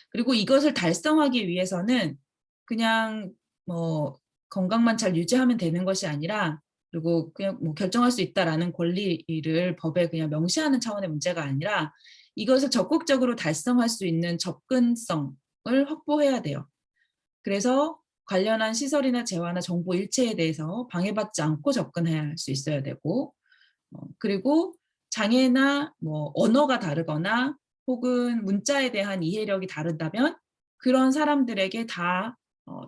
그리고 이것을 달성하기 위해서는 그냥 뭐 건강만 잘 유지하면 되는 것이 아니라, 그리고 그냥 뭐 '결정할 수 있다.'라는 권리를 법에 그냥 명시하는 차원의 문제가 아니라, 이것을 적극적으로 달성할 수 있는 접근성을 확보해야 돼요. 그래서 관련한 시설이나 재화나 정보 일체에 대해서 방해받지 않고 접근해야 할 수 있어야 되고, 그리고 장애나 뭐 언어가 다르거나 혹은 문자에 대한 이해력이 다르다면 그런 사람들에게 다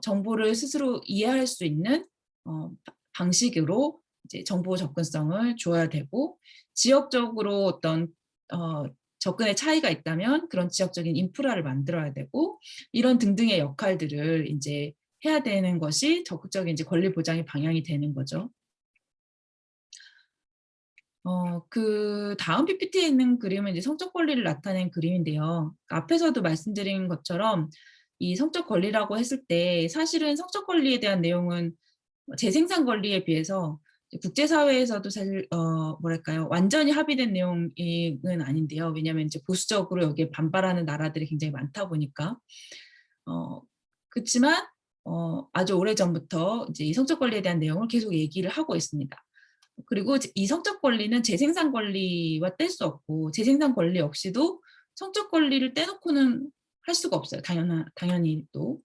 정보를 스스로 이해할 수 있는 방식으로 이제 정보 접근성을 줘야 되고, 지역적으로 어떤 어 접근의 차이가 있다면 그런 지역적인 인프라를 만들어야 되고 이런 등등의 역할들을 인제 해야 되는 것이 적극적인 이제 권리 보장의 방향이 되는 거죠. 그다음 PPT에 있는 그림은 이제 성적 권리를 나타낸 그림인데요. 앞에서도 말씀드린 것처럼 이 성적 권리라고 했을 때 사실은 성적 권리에 대한 내용은 재생산 권리에 비해서 이제 국제사회에서도 사실 뭐랄까요? 완전히 합의된 내용은 아닌데요. 왜냐하면 이제 보수적으로 여기에 반발하는 나라들이 굉장히 많다 보니까. 어 그치만 아주 오래전부터 이제 이 성적 권리에 대한 내용을 계속 얘기를 하고 있습니다. 그리고 이 성적 권리는 재생산 권리와 뗄 수 없고 재생산 권리 역시도 성적 권리를 떼놓고는 할 수가 없어요. 당연히 또.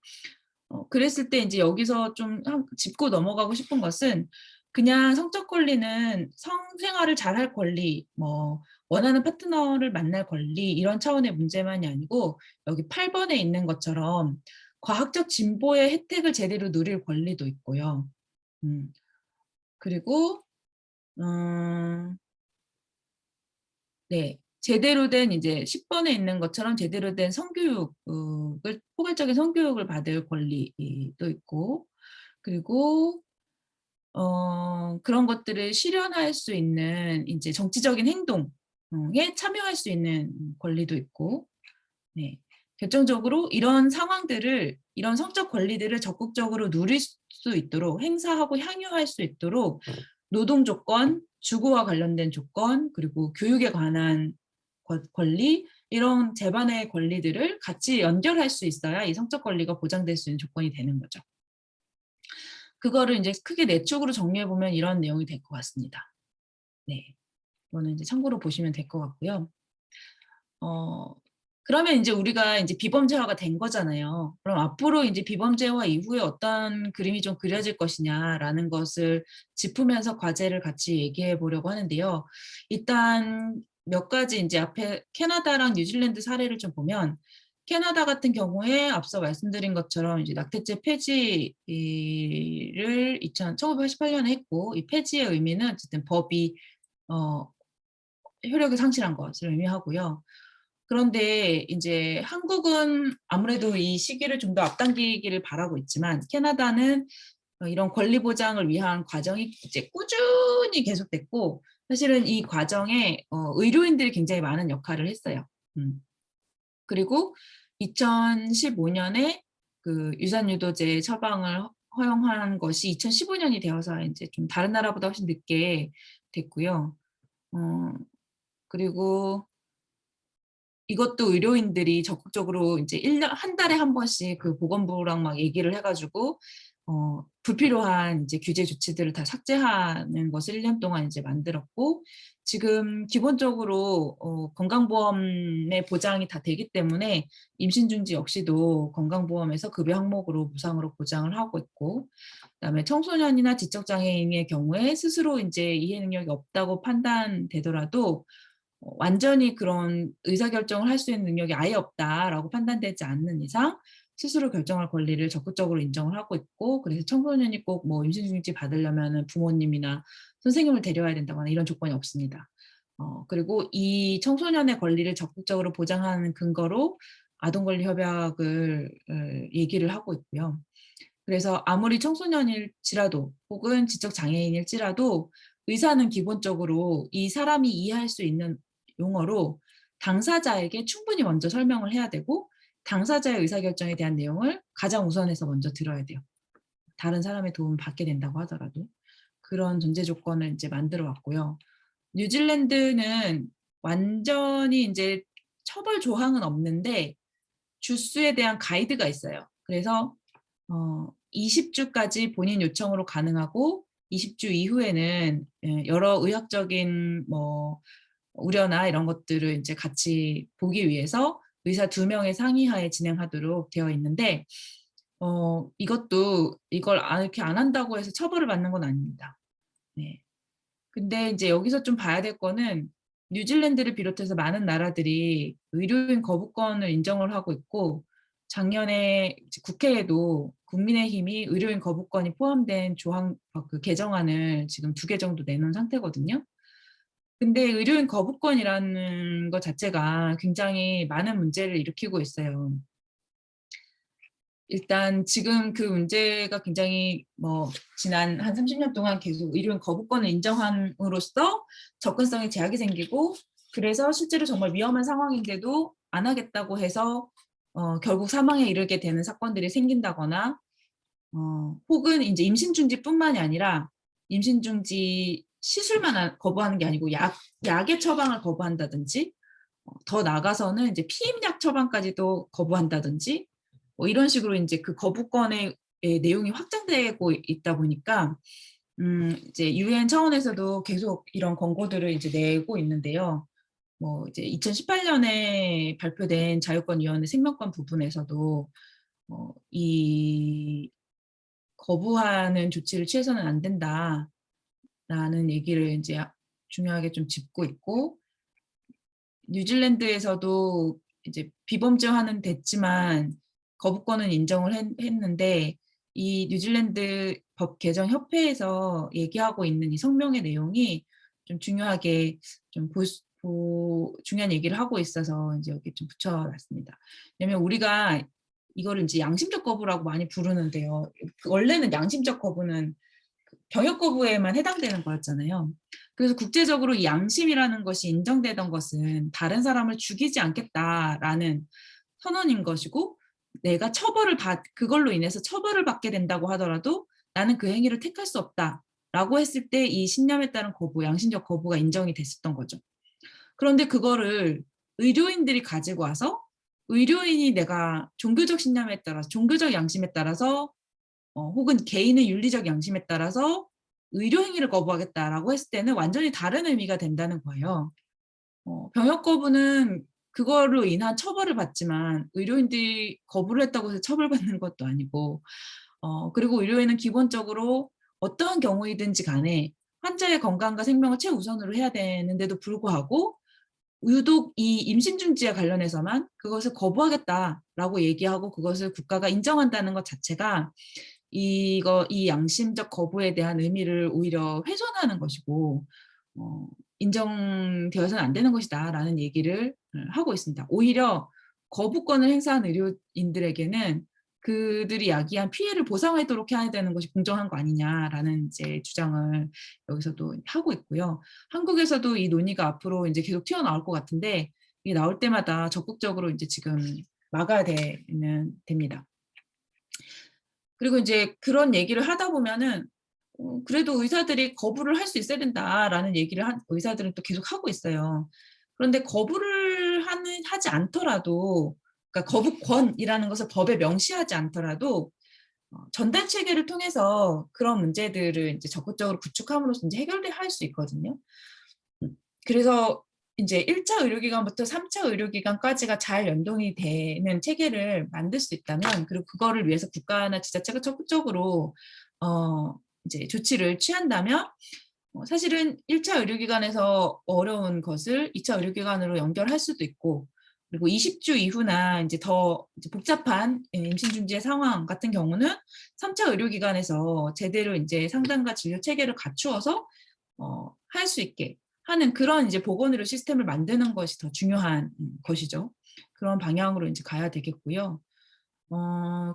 그랬을 때 인제 여기서 좀 짚고 넘어가고 싶은 것은 그냥 성적 권리는 성생활을 잘할 권리, 뭐 원하는 파트너를 만날 권리 이런 차원의 문제만이 아니고 여기 8 번에 있는 것처럼 과학적 진보의 혜택을 제대로 누릴 권리도 있고요. 음 그리고 음 네. 제대로 된 이제 10 번에 있는 것처럼 제대로 된 성교육 을 포괄적인 성교육을 받을 권리도 있고 그리고 그런 것들을 실현할 수 있는 인제 정치적인 행동 에 참여할 수 있는 권리도 있고 네. 결정적으로 이런 상황들을 이런 성적 권리들을 적극적으로 누릴 수 있도록 행사하고 향유할 수 있도록 노동 조건, 주거와 관련된 조건, 그리고 교육에 관한 권리 이런 제반의 권리들을 같이 연결할 수 있어야 이 성적 권리가 보장될 수 있는 조건이 되는 거죠. 그거를 인제 크게 4 축으로 정리해 보면 이런 내용이 될 것 같습니다. 네. 이거는 이제 참고로 보시면 될 것 같고요. 어 그러면 인제 우리가 인제 비범죄화가 된 거잖아요. 그럼 앞으로 인제 비범죄화 이후에 어떤 그림이 좀 그려질 것이냐라는 것을 짚으면서 과제를 같이 얘기해 보려고 하는데요. 일단 몇 가지 인제 앞에 캐나다랑 뉴질랜드 사례를 좀 보면 캐나다 같은 경우에 앞서 말씀드린 것처럼 이제 낙태죄 폐지를 1988 년에 했고 이 폐지의 의미는 어쨌든 법이 어 효력을 상실한 것을 의미하고요. 그런데 인제 한국은 아무래도 이 시기를 좀 더 앞당기기를 바라고 있지만 캐나다는 이런 권리 보장을 위한 과정이 이제 꾸준히 계속됐고 사실은 이 과정에 의료인들이 굉장히 많은 역할을 했어요. 음. 그리고 2015 년에 그 유산유도제 처방을 허용한 것이 2015 년이 되어서 인제 좀 다른 나라보다 훨씬 늦게 됐고요. 어 그리고 이것도 의료인들이 적극적으로 인제 1년 한 달에 한 번씩 그 보건부랑 막 얘기를 해 가지고 불필요한 이제 규제 조치들을 다 삭제하는 것을 1년 동안 이제 만들었고 지금 기본적으로 건강보험의 보장이 다 되기 때문에 임신 중지 역시도 건강보험에서 급여 항목으로 무상으로 보장을 하고 있고 그다음에 청소년이나 지적 장애인의 경우에 스스로 인제 이해 능력이 없다고 판단되더라도 완전히 그런 의사결정을 할 수 있는 능력이 아예 없다라고 판단되지 않는 이상 스스로 결정할 권리를 적극적으로 인정을 하고 있고 그래서 청소년이 꼭 뭐 임신중지 받으려면은 부모님이나 선생님을 데려와야 된다거나 이런 조건이 없습니다. 그리고 이 청소년의 권리를 적극적으로 보장하는 근거로 아동권리협약을 얘기를 하고 있고요. 그래서 아무리 청소년일지라도 혹은 지적 장애인일지라도 의사는 기본적으로 이 사람이 이해할 수 있는 용어로 당사자에게 충분히 먼저 설명을 해야 되고 당사자의 의사결정에 대한 내용을 가장 우선해서 먼저 들어야 돼요. 다른 사람의 도움을 받게 된다고 하더라도. 그런 전제 조건을 인제 만들어 왔고요. 뉴질랜드는 완전히 인제 처벌 조항은 없는데 주수에 대한 가이드가 있어요. 그래서 20 주까지 본인 요청으로 가능하고 20주 이후에는 여러 의학적인 뭐 우려나 이런 것들을 인제 같이 보기 위해서 의사 2 명의 상의하에 진행하도록 되어 있는데 이것도 이걸 이렇게 안 한다고 해서 처벌을 받는 건 아닙니다. 네. 근데 인제 여기서 좀 봐야 될 거는 뉴질랜드를 비롯해서 많은 나라들이 의료인 거부권을 인정을 하고 있고 작년에 이제 국회에도 국민의힘이 의료인 거부권이 포함된 조항 그 개정안을 지금 2개 정도 내놓은 상태거든요. 근데 의료인 거부권이라는 것 자체가 굉장히 많은 문제를 일으키고 있어요. 일단 지금 그 문제가 굉장히 뭐 지난 한 30년 동안 계속 의료인 거부권을 인정함으로써 접근성에 제약이 생기고, 그래서 실제로 정말 위험한 상황인데도 안 하겠다고 해서 결국 사망에 이르게 되는 사건들이 생긴다거나, 혹은 인제 임신 중지뿐만이 아니라 임신 중지 시술만 거부하는 게 아니고 약의 처방을 거부한다든지, 더 나아가서는 이제 피임약 처방까지도 거부한다든지, 뭐 이런 식으로 인제 그 거부권의 내용이 확장되고 있다 보니까 이제 유엔 차원에서도 계속 이런 권고들을 이제 내고 있는데요. 뭐 이제 2018 년에 발표된 자유권위원회 생명권 부분에서도 이 "거부하는 조치를 취해서는 안 된다."라는 얘기를 인제 중요하게 좀 짚고 있고, 뉴질랜드에서도 이제 비범죄화는 됐지만 거부권은 인정을 했는데, 이 뉴질랜드 법 개정 협회에서 얘기하고 있는 이 성명의 내용이 좀 중요하게 좀 중요한 얘기를 하고 있어서 인제 여기에 좀 붙여 놨습니다. 왜냐면 우리가 이거를 인제 양심적 거부라고 많이 부르는데요. 원래는 양심적 거부는 병역 거부에만 해당되는 거였잖아요. 그래서 국제적으로 이 양심이라는 것이 인정되던 것은 '다른 사람을 죽이지 않겠다.'라는 선언인 것이고, 내가 그걸로 인해서 처벌을 받게 된다고 하더라도 '나는 그 행위를 택할 수 없다.'라고 했을 때 이 신념에 따른 거부, 양심적 거부가 인정이 됐었던 거죠. 그런데 그거를 의료인들이 가지고 와서 의료인이 내가 종교적 신념에 따라서, 종교적 양심에 따라서, 혹은 개인의 윤리적 양심에 따라서 의료 행위를 거부하겠다라고 했을 때는 완전히 다른 의미가 된다는 거예요. 병역 거부는 그거로 인한 처벌을 받지만 의료인들이 거부를 했다고 해서 처벌받는 것도 아니고, 그리고 의료인은 기본적으로 어떠한 경우이든지 간에 환자의 건강과 생명을 최우선으로 해야 되는데도 불구하고 유독 이 임신 중지와 관련해서만 그것을 거부하겠다라고 얘기하고 그것을 국가가 인정한다는 것 자체가 이 양심적 거부에 대한 의미를 오히려 훼손하는 것이고, 어 "인정되어서는 안 되는 것이다."라는 얘기를 하고 있습니다. 오히려 거부권을 행사한 의료인들에게는 그들이 야기한 피해를 보상하도록 해야 되는 것이 공정한 거 아니냐라는 이제 주장을 여기서도 하고 있고요. 한국에서도 이 논의가 앞으로 인제 계속 튀어나올 것 같은데, 이게 나올 때마다 적극적으로 인제 지금 막아야 됩니다. 그리고 인제 그런 얘기를 하다 보면은 그래도 의사들이 "거부를 할 수 있어야 된다."라는 얘기를 의사들은 또 계속 하고 있어요. 그런데 거부를 하지 않더라도, 그러니까 거부권이라는 것을 법에 명시하지 않더라도 전달 체계를 통해서 그런 문제들을 인제 적극적으로 구축함으로써 인제 해결을 할 수 있거든요. 그래서 인제 1차 의료기관부터 3차 의료기관까지가 잘 연동이 되는 체계를 만들 수 있다면, 그리고 그거를 위해서 국가나 지자체가 적극적으로 이제 조치를 취한다면, 사실은 1차 의료기관에서 어려운 것을 2차 의료기관으로 연결할 수도 있고, 그리고 20주 이후나 인제 더 이제 복잡한 임신 중지의 상황 같은 경우는 3차 의료기관에서 제대로 인제 상담과 진료 체계를 갖추어서 할 수 있게 하는 그런 이제 보건의료 시스템을 만드는 것이 더 중요한 것이죠. 그런 방향으로 인제 가야 되겠고요.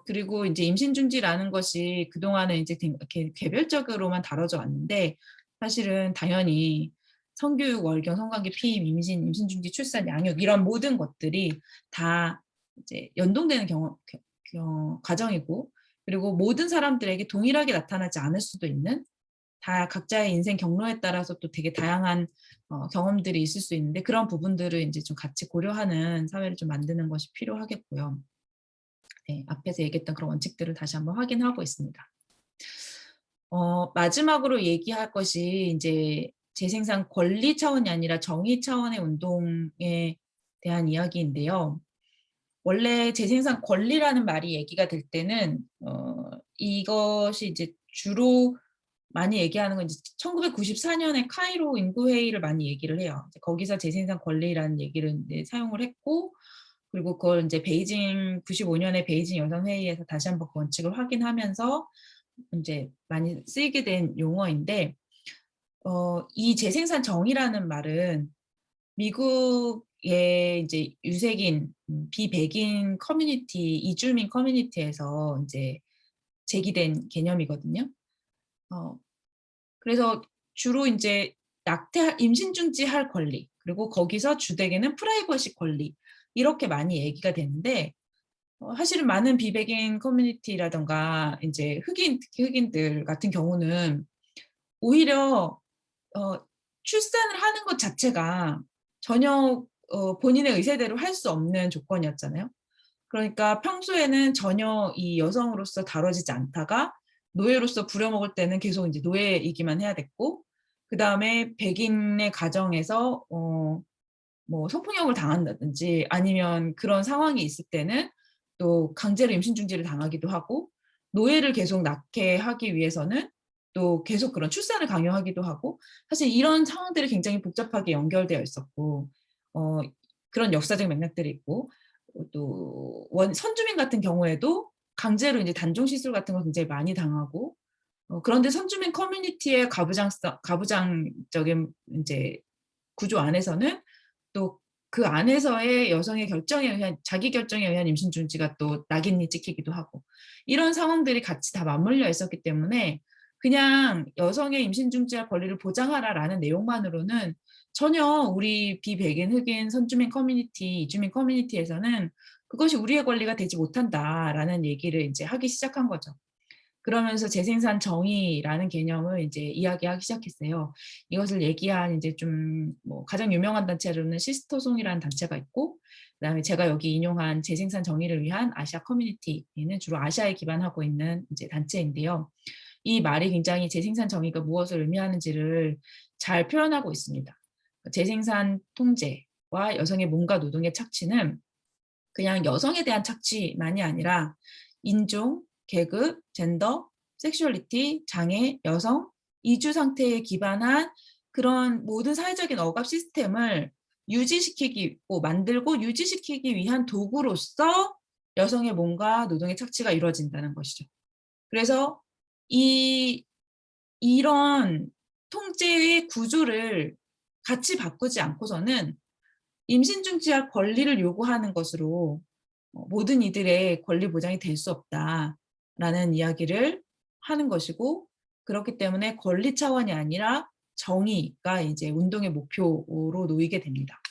그리고 인제 임신 중지라는 것이 그동안은 인제 이렇게 개별적으로만 다뤄져 왔는데, 사실은 당연히 성교육, 월경, 성관계, 피임, 임신, 임신 중지, 출산, 양육 이런 모든 것들이 다 이제 연동되는 과정이고, 그리고 모든 사람들에게 동일하게 나타나지 않을 수도 있는, 다 각자의 인생 경로에 따라서 또 되게 다양한 경험들이 있을 수 있는데, 그런 부분들을 인제 좀 같이 고려하는 사회를 좀 만드는 것이 필요하겠고요. 네. 앞에서 얘기했던 그런 원칙들을 다시 한번 확인하고 있습니다. 마지막으로 얘기할 것이 인제 재생산 권리 차원이 아니라 정의 차원의 운동에 대한 이야기인데요. 원래 재생산 권리라는 말이 얘기가 될 때는 이것이 이제 주로 많이 얘기하는 건 이제 1994 년에 카이로 인구회의를 많이 얘기를 해요. 이제 거기서 재생산 권리라는 얘기를 인제 사용을 했고, 그리고 그걸 인제 베이징 95 년에 베이징 여성회의에서 다시 한번 그 원칙을 확인하면서 인제 많이 쓰이게 된 용어인데, 이 재생산 정의라는 말은 미국의 이제 유색인 비백인 커뮤니티, 이주민 커뮤니티에서 이제 제기된 개념이거든요. 어 그래서 주로 인제 임신 중지할 권리, 그리고 거기서 주되게는 프라이버시 권리, 이렇게 많이 얘기가 되는데, 사실은 많은 비백인 커뮤니티라든가 인제 특히 흑인들 같은 경우는 오히려 어 출산을 하는 것 자체가 전혀 본인의 의사대로 할 수 없는 조건이었잖아요. 그러니까 평소에는 전혀 이 여성으로서 다뤄지지 않다가 노예로서 부려먹을 때는 계속 인제 노예이기만 해야 됐고, 그다음에 백인의 가정에서 뭐 성폭력을 당한다든지 아니면 그런 상황이 있을 때는 또 강제로 임신 중지를 당하기도 하고, 노예를 계속 낳게 하기 위해서는 또 계속 그런 출산을 강요하기도 하고, 사실 이런 상황들이 굉장히 복잡하게 연결되어 있었고, 어 그런 역사적 맥락들이 있고, 또 선주민 같은 경우에도 강제로 인제 단종 시술 같은 거 굉장히 많이 당하고, 그런데 선주민 커뮤니티의 가부장적인 인제 구조 안에서는 또 그 안에서의 여성의 결정에 의한, 자기 결정에 의한 임신 중지가 또 낙인이 찍히기도 하고, 이런 상황들이 같이 다 맞물려 있었기 때문에 그냥 "여성의 임신 중지할 권리를 보장하라."라는 내용만으로는 전혀 우리 비백인, 흑인, 선주민 커뮤니티, 이주민 커뮤니티에서는 "그것이 우리의 권리가 되지 못한다."라는 얘기를 인제 하기 시작한 거죠. 그러면서 재생산 정의라는 개념을 이제 이야기하기 시작했어요. 이것을 얘기한 이제 좀 뭐 가장 유명한 단체로는 시스터송이라는 단체가 있고, 그다음에 제가 여기 인용한 재생산 정의를 위한 아시아 커뮤니티는 주로 아시아에 기반하고 있는 이제 단체인데요. 이 말이 굉장히 재생산 정의가 무엇을 의미하는지를 잘 표현하고 있습니다. 재생산 통제와 여성의 몸과 노동의 착취는 그냥 여성에 대한 착취만이 아니라 인종, 계급, 젠더, 섹슈얼리티, 장애, 여성, 이주 상태에 기반한 그런 모든 사회적인 억압 시스템을 만들고 유지시키기 위한 도구로서 여성의 몸과 노동의 착취가 이루어진다는 것이죠. 그래서 이 이런 통제의 구조를 같이 바꾸지 않고서는 임신 중지할 권리를 요구하는 것으로 '모든 이들의 권리 보장이 될 수 없다.'라는 이야기를 하는 것이고, 그렇기 때문에 권리 차원이 아니라 정의가 이제 운동의 목표로 놓이게 됩니다.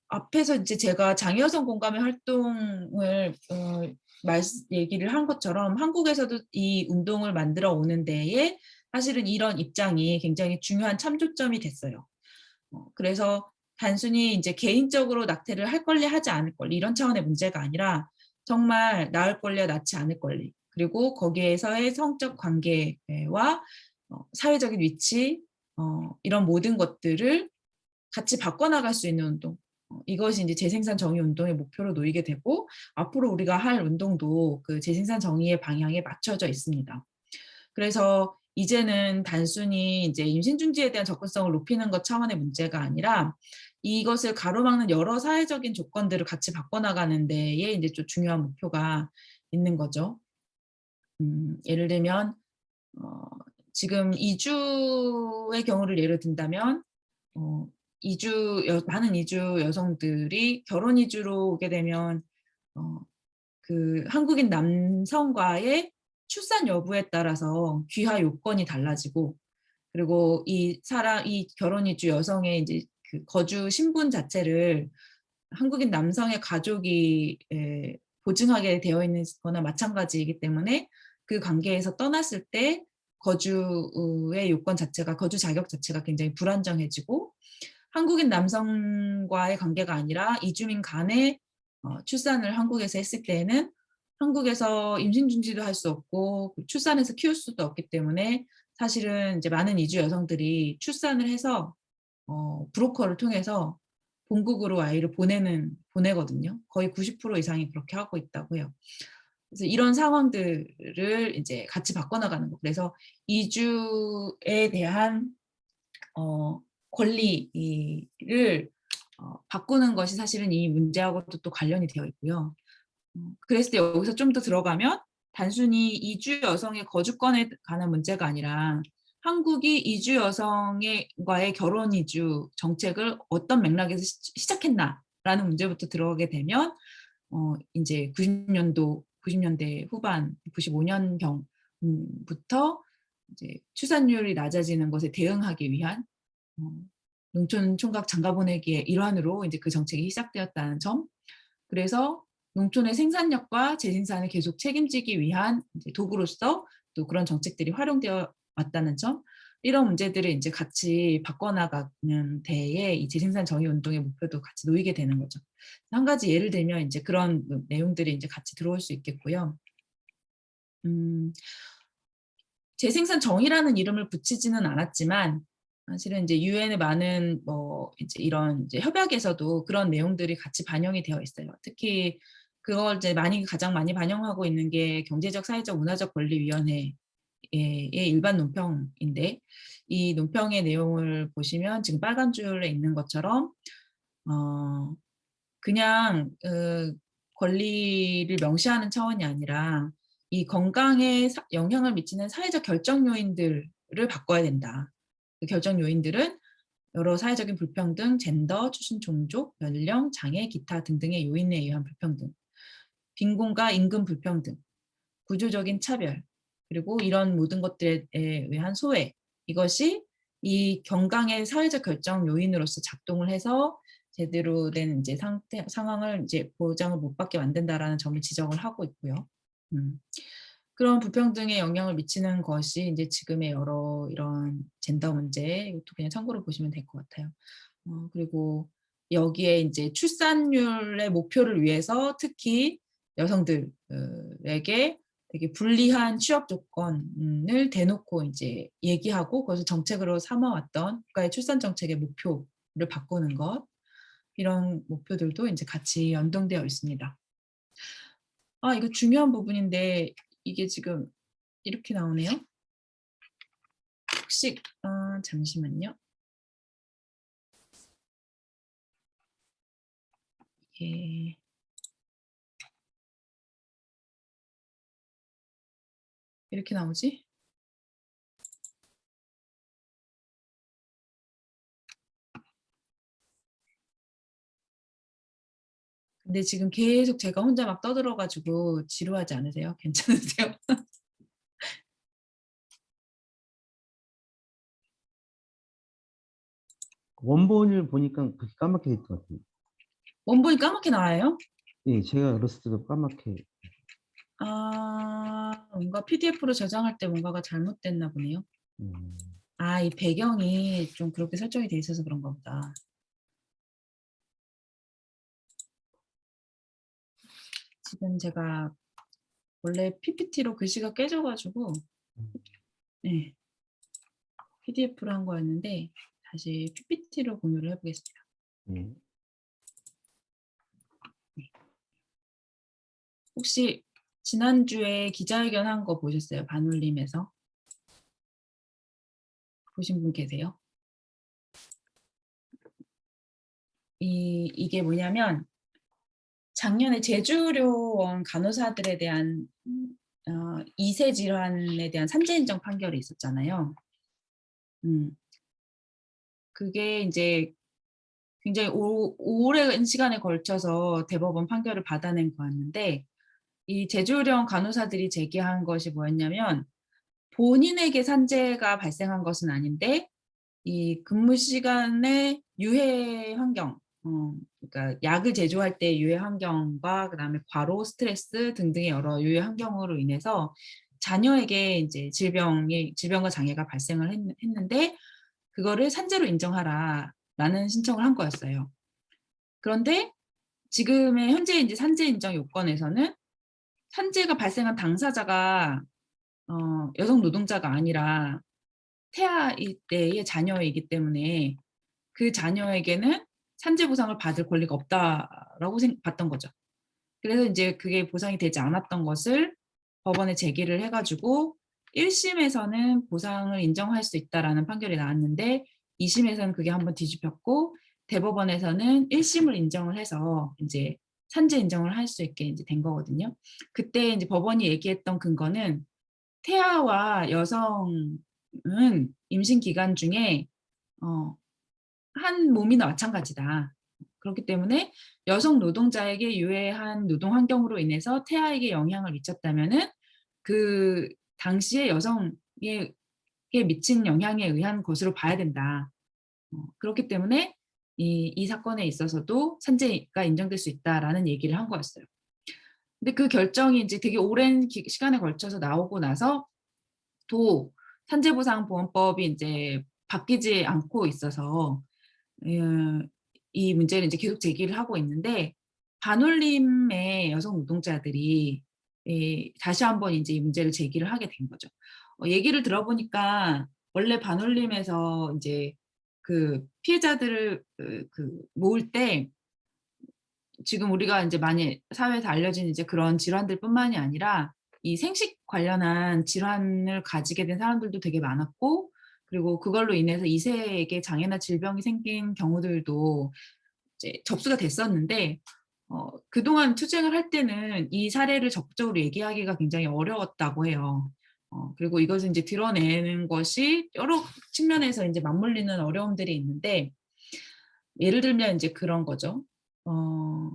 앞에서 이제 제가 장여성 공감의 활동을 얘기를 한 것처럼 한국에서도 이 운동을 만들어 오는 데에 사실은 이런 입장이 굉장히 중요한 참조점이 됐어요. 그래서 단순히 인제 개인적으로 낙태를 할 권리 하지 않을 권리, 이런 차원의 문제가 아니라 정말 낳을 권리와 낳지 않을 권리, 그리고 거기에서의 성적 관계와 사회적인 위치, 이런 모든 것들을 같이 바꿔나갈 수 있는 운동, 이것이 인제 재생산 정의 운동의 목표로 놓이게 되고, 앞으로 우리가 할 운동도 그 재생산 정의의 방향에 맞춰져 있습니다. 그래서 이제는 단순히 이제 임신 중지에 대한 접근성을 높이는 것 차원의 문제가 아니라 이것을 가로막는 여러 사회적인 조건들을 같이 바꿔나가는 데에 인제 좀 중요한 목표가 있는 거죠. 예를 들면 어 지금 이주의 경우를 예로 든다면, 어 많은 이주 여성들이 결혼 이주로 오게 되면 어 그 한국인 남성과의 출산 여부에 따라서 귀화 요건이 달라지고, 그리고 이 결혼 이주 여성의 인제 그 거주 신분 자체를 한국인 남성의 가족이 보증하게 되어 있는 거나 마찬가지이기 때문에 그 관계에서 떠났을 때 거주의 요건 자체가, 거주 자격 자체가 굉장히 불안정해지고, 한국인 남성과의 관계가 아니라 이주민 간의 출산을 한국에서 했을 때에는 한국에서 임신 중지도 할 수 없고 출산해서 키울 수도 없기 때문에 사실은 이제 많은 이주 여성들이 출산을 해서 브로커를 통해서 본국으로 아이를 보내거든요. 거의 90% 이상이 그렇게 하고 있다고 해요. 그래서 이런 상황들을 이제 같이 바꿔나가는 거. 그래서 이주에 대한 어 권리를 바꾸는 것이 사실은 이 문제하고도 또 관련이 되어 있고요. 그랬을 때 여기서 좀 더 들어가면 단순히 이주 여성의 거주권에 관한 문제가 아니라 한국이 이주 여성과의 결혼 이주 정책을 어떤 맥락에서 시작했나라는 문제부터 들어가게 되면 인제 90년대 후반 95년경 부터 이제 출산율이 낮아지는 것에 대응하기 위한 어 농촌 총각 장가 보내기의 일환으로 인제 그 정책이 시작되었다는 점, 그래서 농촌의 생산력과 재생산을 계속 책임지기 위한 이제 도구로서 또 그런 정책들이 활용되어 왔다는 점, 이런 문제들을 인제 같이 바꿔나가는 데에 이 재생산 정의 운동의 목표도 같이 놓이게 되는 거죠. 한 가지 예를 들면 인제 그런 내용들이 인제 같이 들어올 수 있겠고요. 음 재생산 정의라는 이름을 붙이지는 않았지만 사실은 인제 유엔의 많은 이제 이런 이제 협약에서도 그런 내용들이 같이 반영이 되어 있어요. 특히 그걸 이제 가장 많이 반영하고 있는 게 경제적, 사회적, 문화적 권리 위원회의 일반 논평인데, 이 논평의 내용을 보시면 지금 빨간 줄에 있는 것처럼 어 그냥 권리를 명시하는 차원이 아니라 이 건강에 영향을 미치는 사회적 결정 요인들을 바꿔야 된다. 그 결정 요인들은 여러 사회적인 불평등, 젠더, 출신 종족, 연령, 장애, 기타 등등의 요인에 의한 불평등, 빈곤과 임금 불평등, 구조적인 차별, 그리고 이런 모든 것들에 의한 소외, 이것이 이 건강의 사회적 결정 요인으로서 작동을 해서 제대로 된 인제 상황을 인제 보장을 못 받게 만든다라는 점을 지적을 하고 있고요. 음. 그런 불평등에 영향을 미치는 것이 인제 지금의 여러 이런 젠더 문제, 이것도 그냥 참고로 보시면 될 것 같아요. 그리고 여기에 인제 출산율의 목표를 위해서 특히 여성들 에게 되게 불리한 취업 조건을 대놓고 인제 얘기하고 그것을 정책으로 삼아 왔던 국가의 출산 정책의 목표를 바꾸는 것, 이런 목표들도 인제 같이 연동되어 있습니다. 이거 중요한 부분인데 이게 지금 이렇게 나오네요. 혹시 잠시만요. 이게 이렇게 나오지? 근데 지금 계속 제가 혼자 막 떠들어 가지고 지루하지 않으세요? 괜찮으세요? 원본을 보니까 그렇게 까맣게 돼 있더라고요. 원본이 까맣게 나와요? 예. 제가 어렸을 때도 까맣게. 뭔가 PDF로 저장할 때 뭔가가 잘못됐나 보네요. 음. 이 배경이 좀 그렇게 설정이 돼 있어서 그런가 보다. 지금 제가 원래 PPT로 글씨가 깨져 가지고 음. 네, PDF로 한 거였는데 다시 PPT로 공유를 해 보겠습니다. 예. 네. 혹시 지난주에 기자회견 한 거 보셨어요? 반올림에서? 보신 분 계세요? 이게 뭐냐면 작년에 제주료원 간호사들에 대한 2세 질환에 대한 산재 인정 판결이 있었잖아요. 음. 그게 인제 굉장히 오랜 시간에 걸쳐서 대법원 판결을 받아낸 거였는데, 이 제주령 간호사들이 제기한 것이 뭐였냐면 본인에게 산재가 발생한 것은 아닌데 이 근무 시간의 유해 환경, 그러니까 약을 제조할 때 유해 환경과 그다음에 과로, 스트레스 등등의 여러 유해 환경으로 인해서 자녀에게 인제 질병과 장애가 발생을 했는데 그거를 산재로 인정하라라는 신청을 한 거였어요. 그런데 지금의 현재 인제 산재 인정 요건에서는 산재가 발생한 당사자가 여성 노동자가 아니라 태아일 때의 자녀이기 때문에 그 자녀에게는 산재 보상을 받을 권리가 없다라고 봤던 거죠. 그래서 인제 그게 보상이 되지 않았던 것을 법원에 제기를 해 가지고 1 심에서는 보상을 인정할 수 있다라는 판결이 나왔는데 2 심에서는 그게 한번 뒤집혔고 대법원에서는 1 심을 인정을 해서 인제 산재 인정을 할 수 있게 인제 된 거거든요. 그때 인제 법원이 얘기했던 근거는 태아와 여성 임신 기간 중에 한 몸이나 마찬가지다. 그렇기 때문에 여성 노동자에게 유해한 노동 환경으로 인해서 태아에게 영향을 미쳤다면은 그 당시에 여성에게 미친 영향에 의한 것으로 봐야 된다. 그렇기 때문에 이 사건에 있어서도 산재가 인정될 수 있다라는 얘기를 한 거였어요. 근데 그 결정이 이제 되게 오랜 시간에 걸쳐서 나오고 나서 도 산재보상보험법이 인제 바뀌지 않고 있어서 이 문제를 인제 계속 제기를 하고 있는데, 반올림의 여성 노동자들이 다시 한번 인제 이 문제를 제기를 하게 된 거죠. 얘기를 들어보니까 원래 반올림에서 인제 그 피해자들을 모을 때 지금 우리가 인제 많이 사회에서 알려진 이제 그런 질환들뿐만이 아니라 이 생식 관련한 질환을 가지게 된 사람들도 되게 많았고, 그리고 그걸로 인해서 이세에게 장애나 질병이 생긴 경우들도 이제 접수가 됐었는데, 그동안 투쟁을 할 때는 이 사례를 적극적으로 얘기하기가 굉장히 어려웠다고 해요. 그리고 이것을 인제 드러내는 것이 여러 측면에서 인제 맞물리는 어려움들이 있는데, 예를 들면 인제 그런 거죠. 어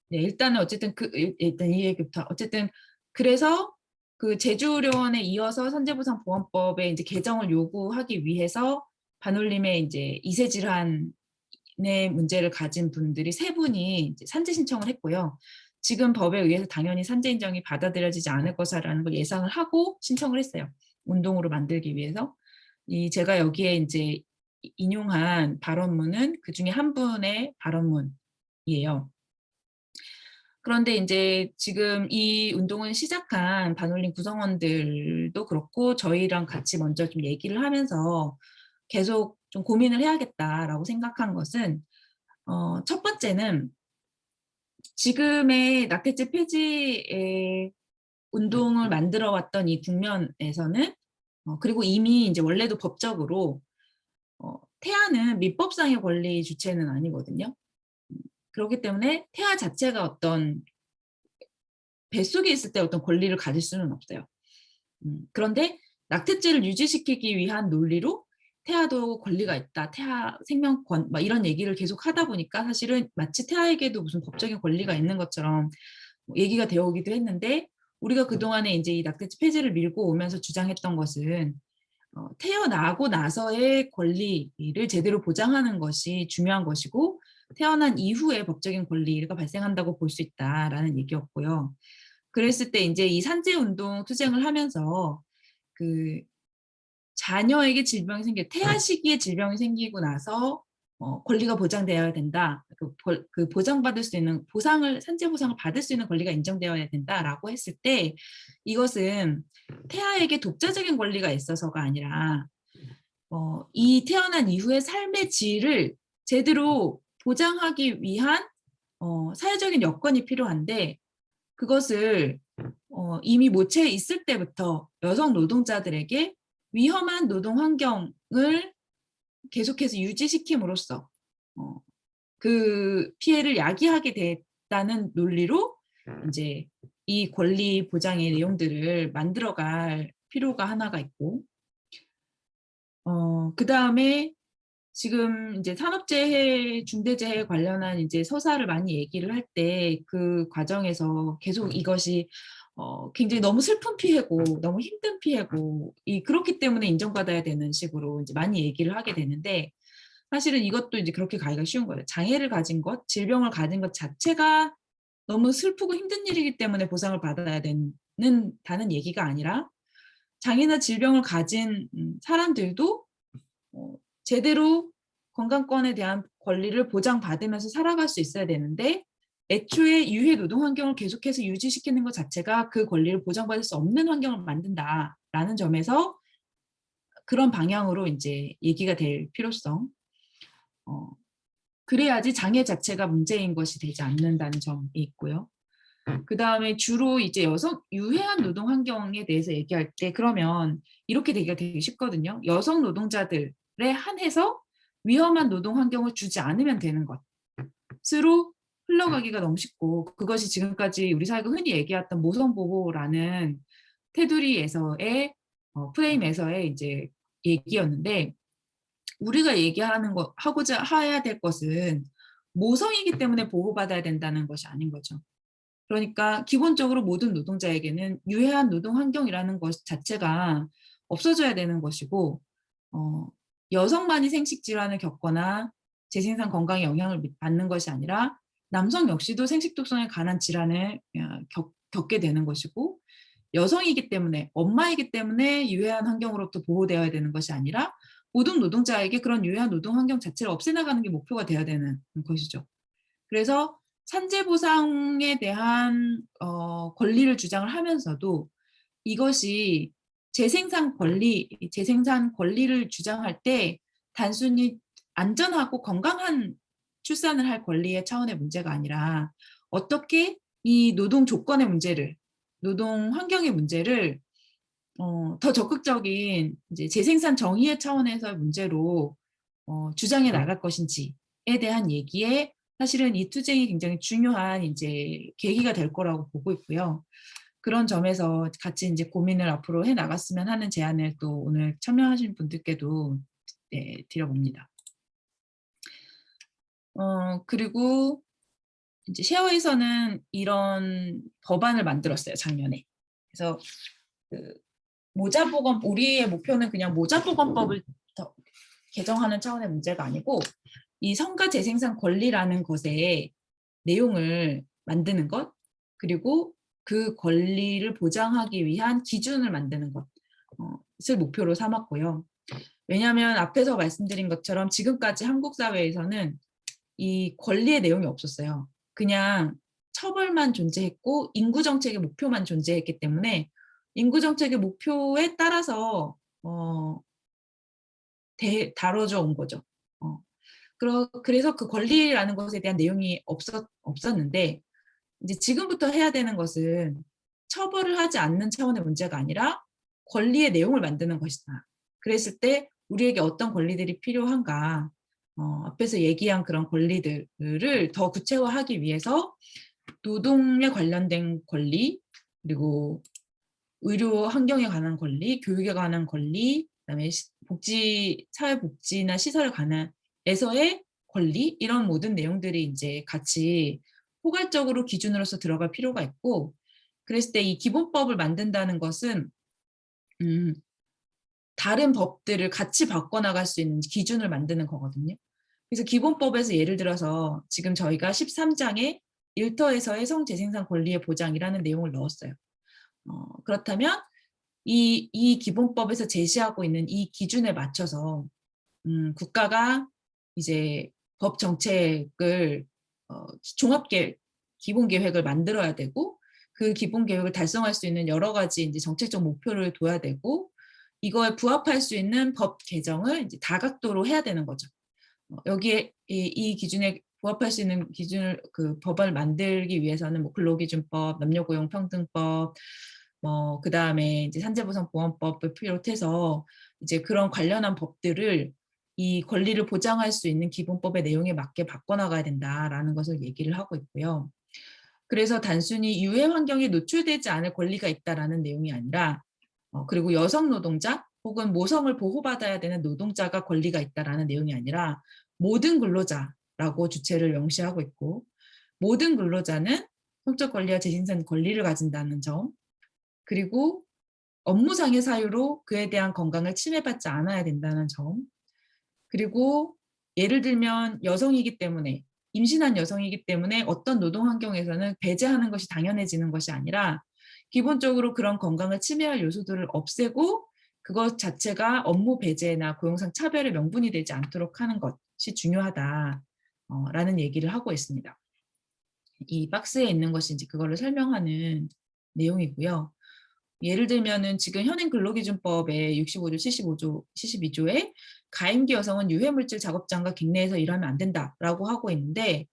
네, 일단은 어쨌든 일단 이 얘기부터. 어쨌든 그래서 그 제주의료원에 이어서 산재보상보험법의 인제 개정을 요구하기 위해서 반올림의 인제 이세 질환의 문제를 가진 분들이 세 분이 이제 산재 신청을 했고요. 지금 법에 의해서 당연히 산재 인정이 받아들여지지 않을 것이라는 걸 예상을 하고 신청을 했어요, 운동으로 만들기 위해서. 제가 여기에 인제 인용한 발언문은 그중에 한 분의 발언문이에요. 그런데 인제 지금 이 운동을 시작한 반올림 구성원들도 그렇고 저희랑 같이 먼저 좀 얘기를 하면서 계속 좀 '고민을 해야겠다.'라고 생각한 것은, 첫 번째는 지금의 낙태죄 폐지의 운동을 만들어 왔던 이 국면에서는, 그리고 이미 인제 원래도 법적으로 태아는 민법상의 권리 주체는 아니거든요. 그렇기 때문에 태아 자체가 어떤 뱃속에 있을 때 어떤 권리를 가질 수는 없어요. 그런데 낙태죄를 유지시키기 위한 논리로 태아도 권리가 있다, 태아 생명권 막 이런 얘기를 계속 하다 보니까 사실은 마치 태아에게도 무슨 법적인 권리가 있는 것처럼 얘기가 되어 오기도 했는데, 우리가 그동안에 인제 이 낙태죄 폐지를 밀고 오면서 주장했던 것은 태어나고 나서의 권리를 제대로 보장하는 것이 중요한 것이고, 태어난 이후에 법적인 권리가 발생한다고 볼 수 있다라는 얘기였고요. 그랬을 때 인제 이 산재 운동 투쟁을 하면서 그 자녀에게 질병이 태아 시기에 질병이 생기고 나서 권리가 보장되어야 된다. 보장받을 수 있는 보상을 산재 보상을 받을 수 있는 권리가 인정되어야 된다라고 했을 때, 이것은 태아에게 독자적인 권리가 있어서가 아니라 이 태어난 이후의 삶의 질을 제대로 보장하기 위한 사회적인 여건이 필요한데, 그것을 이미 모체에 있을 때부터 여성 노동자들에게 위험한 노동 환경을 계속해서 유지시킴으로써 어 그 피해를 야기하게 됐다는 논리로 인제 이 권리 보장의 내용들을 만들어갈 필요가 하나가 있고, 그다음에 지금 인제 산업재해, 중대재해 관련한 인제 서사를 많이 얘기를 할 때 그 과정에서 계속 이것이 굉장히 너무 슬픈 피해고 너무 힘든 피해고 그렇기 때문에 인정받아야 되는 식으로 인제 많이 얘기를 하게 되는데, 사실은 이것도 이제 그렇게 가기가 쉬운 거예요. 장애를 가진 것, 질병을 가진 것 자체가 너무 슬프고 힘든 일이기 때문에 보상을 받아야 다는 얘기가 아니라, 장애나 질병을 가진 사람들도 어 제대로 건강권에 대한 권리를 보장받으면서 살아갈 수 있어야 되는데, 애초에 유해 노동 환경을 계속해서 유지시키는 것 자체가 그 권리를 보장받을 수 없는 환경을 만든다라는 점에서 그런 방향으로 인제 얘기가 될 필요성, 어 그래야지 장애 자체가 문제인 것이 되지 않는다는 점이 있고요. 그다음에 주로 이제 여성 유해한 노동 환경에 대해서 얘기할 때 그러면 이렇게 되기가 되게 쉽거든요. 여성 노동자들에 한해서 위험한 노동 환경을 주지 않으면 되는 것으로 흘러가기가 너무 쉽고, 그것이 지금까지 우리 사회가 흔히 얘기했던 모성 보호라는 테두리에서의 프레임에서의 이제 얘기였는데 우리가 얘기하는 거 하고자 해야 될 것은 모성이기 때문에 보호받아야 된다는 것이 아닌 거죠. 그러니까 기본적으로 모든 노동자에게는 유해한 노동 환경이라는 것 자체가 없어져야 되는 것이고 어, 여성만이 생식 질환을 겪거나 재생산 건강에 영향을 받는 것이 아니라 남성 역시도 생식 독성에 관한 질환을 겪게 되는 것이고 여성이기 때문에 엄마이기 때문에 유해한 환경으로부터 보호되어야 되는 것이 아니라 모든 노동자에게 그런 유해한 노동 환경 자체를 없애나가는 게 목표가 되어야 되는 것이죠. 그래서 산재 보상에 대한 권리를 주장을 하면서도 이것이 재생산 권리를 주장할 때 단순히 안전하고 건강한 출산을 할 권리의 차원의 문제가 아니라 어떻게 이 노동 조건의 문제를, 노동 환경의 문제를 더 적극적인 이제 재생산 정의의 차원에서의 문제로 주장해 나갈 것인지에 대한 얘기에 사실은 이 투쟁이 굉장히 중요한 이제 계기가 될 거라고 보고 있고요. 그런 점에서 같이 이제 고민을 앞으로 해 나갔으면 하는 제안을 또 오늘 참여하신 분들께도 네, 드려봅니다. 그리고 이제 쉐어에서는 이런 법안을 만들었어요, 작년에. 그래서 그 모자보건 우리의 목표는 그냥 모자보건법을 더 개정하는 차원의 문제가 아니고 이 성과 재생산 권리라는 것의 내용을 만드는 것 그리고 그 권리를 보장하기 위한 기준을 만드는 것을 목표로 삼았고요. 왜냐하면 앞에서 말씀드린 것처럼 지금까지 한국 사회에서는 이 권리의 내용이 없었어요. 그냥 처벌만 존재했고 인구 정책의 목표만 존재했기 때문에 인구 정책의 목표에 따라서 다뤄져 온 거죠. 그래서 그 권리라는 것에 대한 내용이 없었는데 이제 지금부터 해야 되는 것은 처벌을 하지 않는 차원의 문제가 아니라 권리의 내용을 만드는 것이다. 그랬을 때 우리에게 어떤 권리들이 필요한가 앞에서 얘기한 그런 권리들을 더 구체화하기 위해서 노동에 관련된 권리 그리고 의료 환경에 관한 권리, 교육에 관한 권리, 그다음에 사회복지나 시설에 관한에서의 권리 이런 모든 내용들이 이제 같이 포괄적으로 기준으로서 들어갈 필요가 있고 그랬을 때 이 기본법을 만든다는 것은 다른 법들을 같이 바꿔나갈 수 있는 기준을 만드는 거거든요. 그래서 기본법에서 예를 들어서 지금 저희가 13장에 일터에서의 성재생산 권리의 보장이라는 내용을 넣었어요. 그렇다면 이 기본법에서 제시하고 있는 이 기준에 맞춰서 국가가 이제 법 정책을 기본 계획을 만들어야 되고 그 기본 계획을 달성할 수 있는 여러 가지 이제 정책적 목표를 둬야 되고 이거에 부합할 수 있는 법 개정을 이제 다각도로 해야 되는 거죠. 여기에 이 기준에 부합할 수 있는 기준을 그 법을 만들기 위해서는 뭐 근로기준법, 남녀고용평등법, 뭐 그다음에 이제 산재보상보험법을 비롯해서 이제 그런 관련한 법들을 이 권리를 보장할 수 있는 기본법의 내용에 맞게 바꿔나가야 된다라는 것을 얘기를 하고 있고요. 그래서 단순히 유해 환경에 노출되지 않을 권리가 있다라는 내용이 아니라 그리고 여성 노동자 혹은 모성을 보호받아야 되는 노동자가 권리가 있다라는 내용이 아니라 모든 근로자라고 주체를 명시하고 있고 모든 근로자는 성적 권리와 재생산 권리를 가진다는 점 그리고 업무상의 사유로 그에 대한 건강을 침해받지 않아야 된다는 점 그리고 예를 들면 여성이기 때문에 임신한 여성이기 때문에 어떤 노동 환경에서는 배제하는 것이 당연해지는 것이 아니라 기본적으로 그런 건강을 침해할 요소들을 없애고 그것 자체가 업무 배제나 고용상 차별의 명분이 되지 않도록 하는 것이 중요하다라는 얘기를 하고 있습니다. 이 박스에 있는 것이 이제 그거를 설명하는 내용이고요. 예를 들면은 지금 현행 근로기준법의 65조, 72조에 가임기 여성은 유해물질 작업장과 객내에서 일하면 안 된다라고 하고 있는데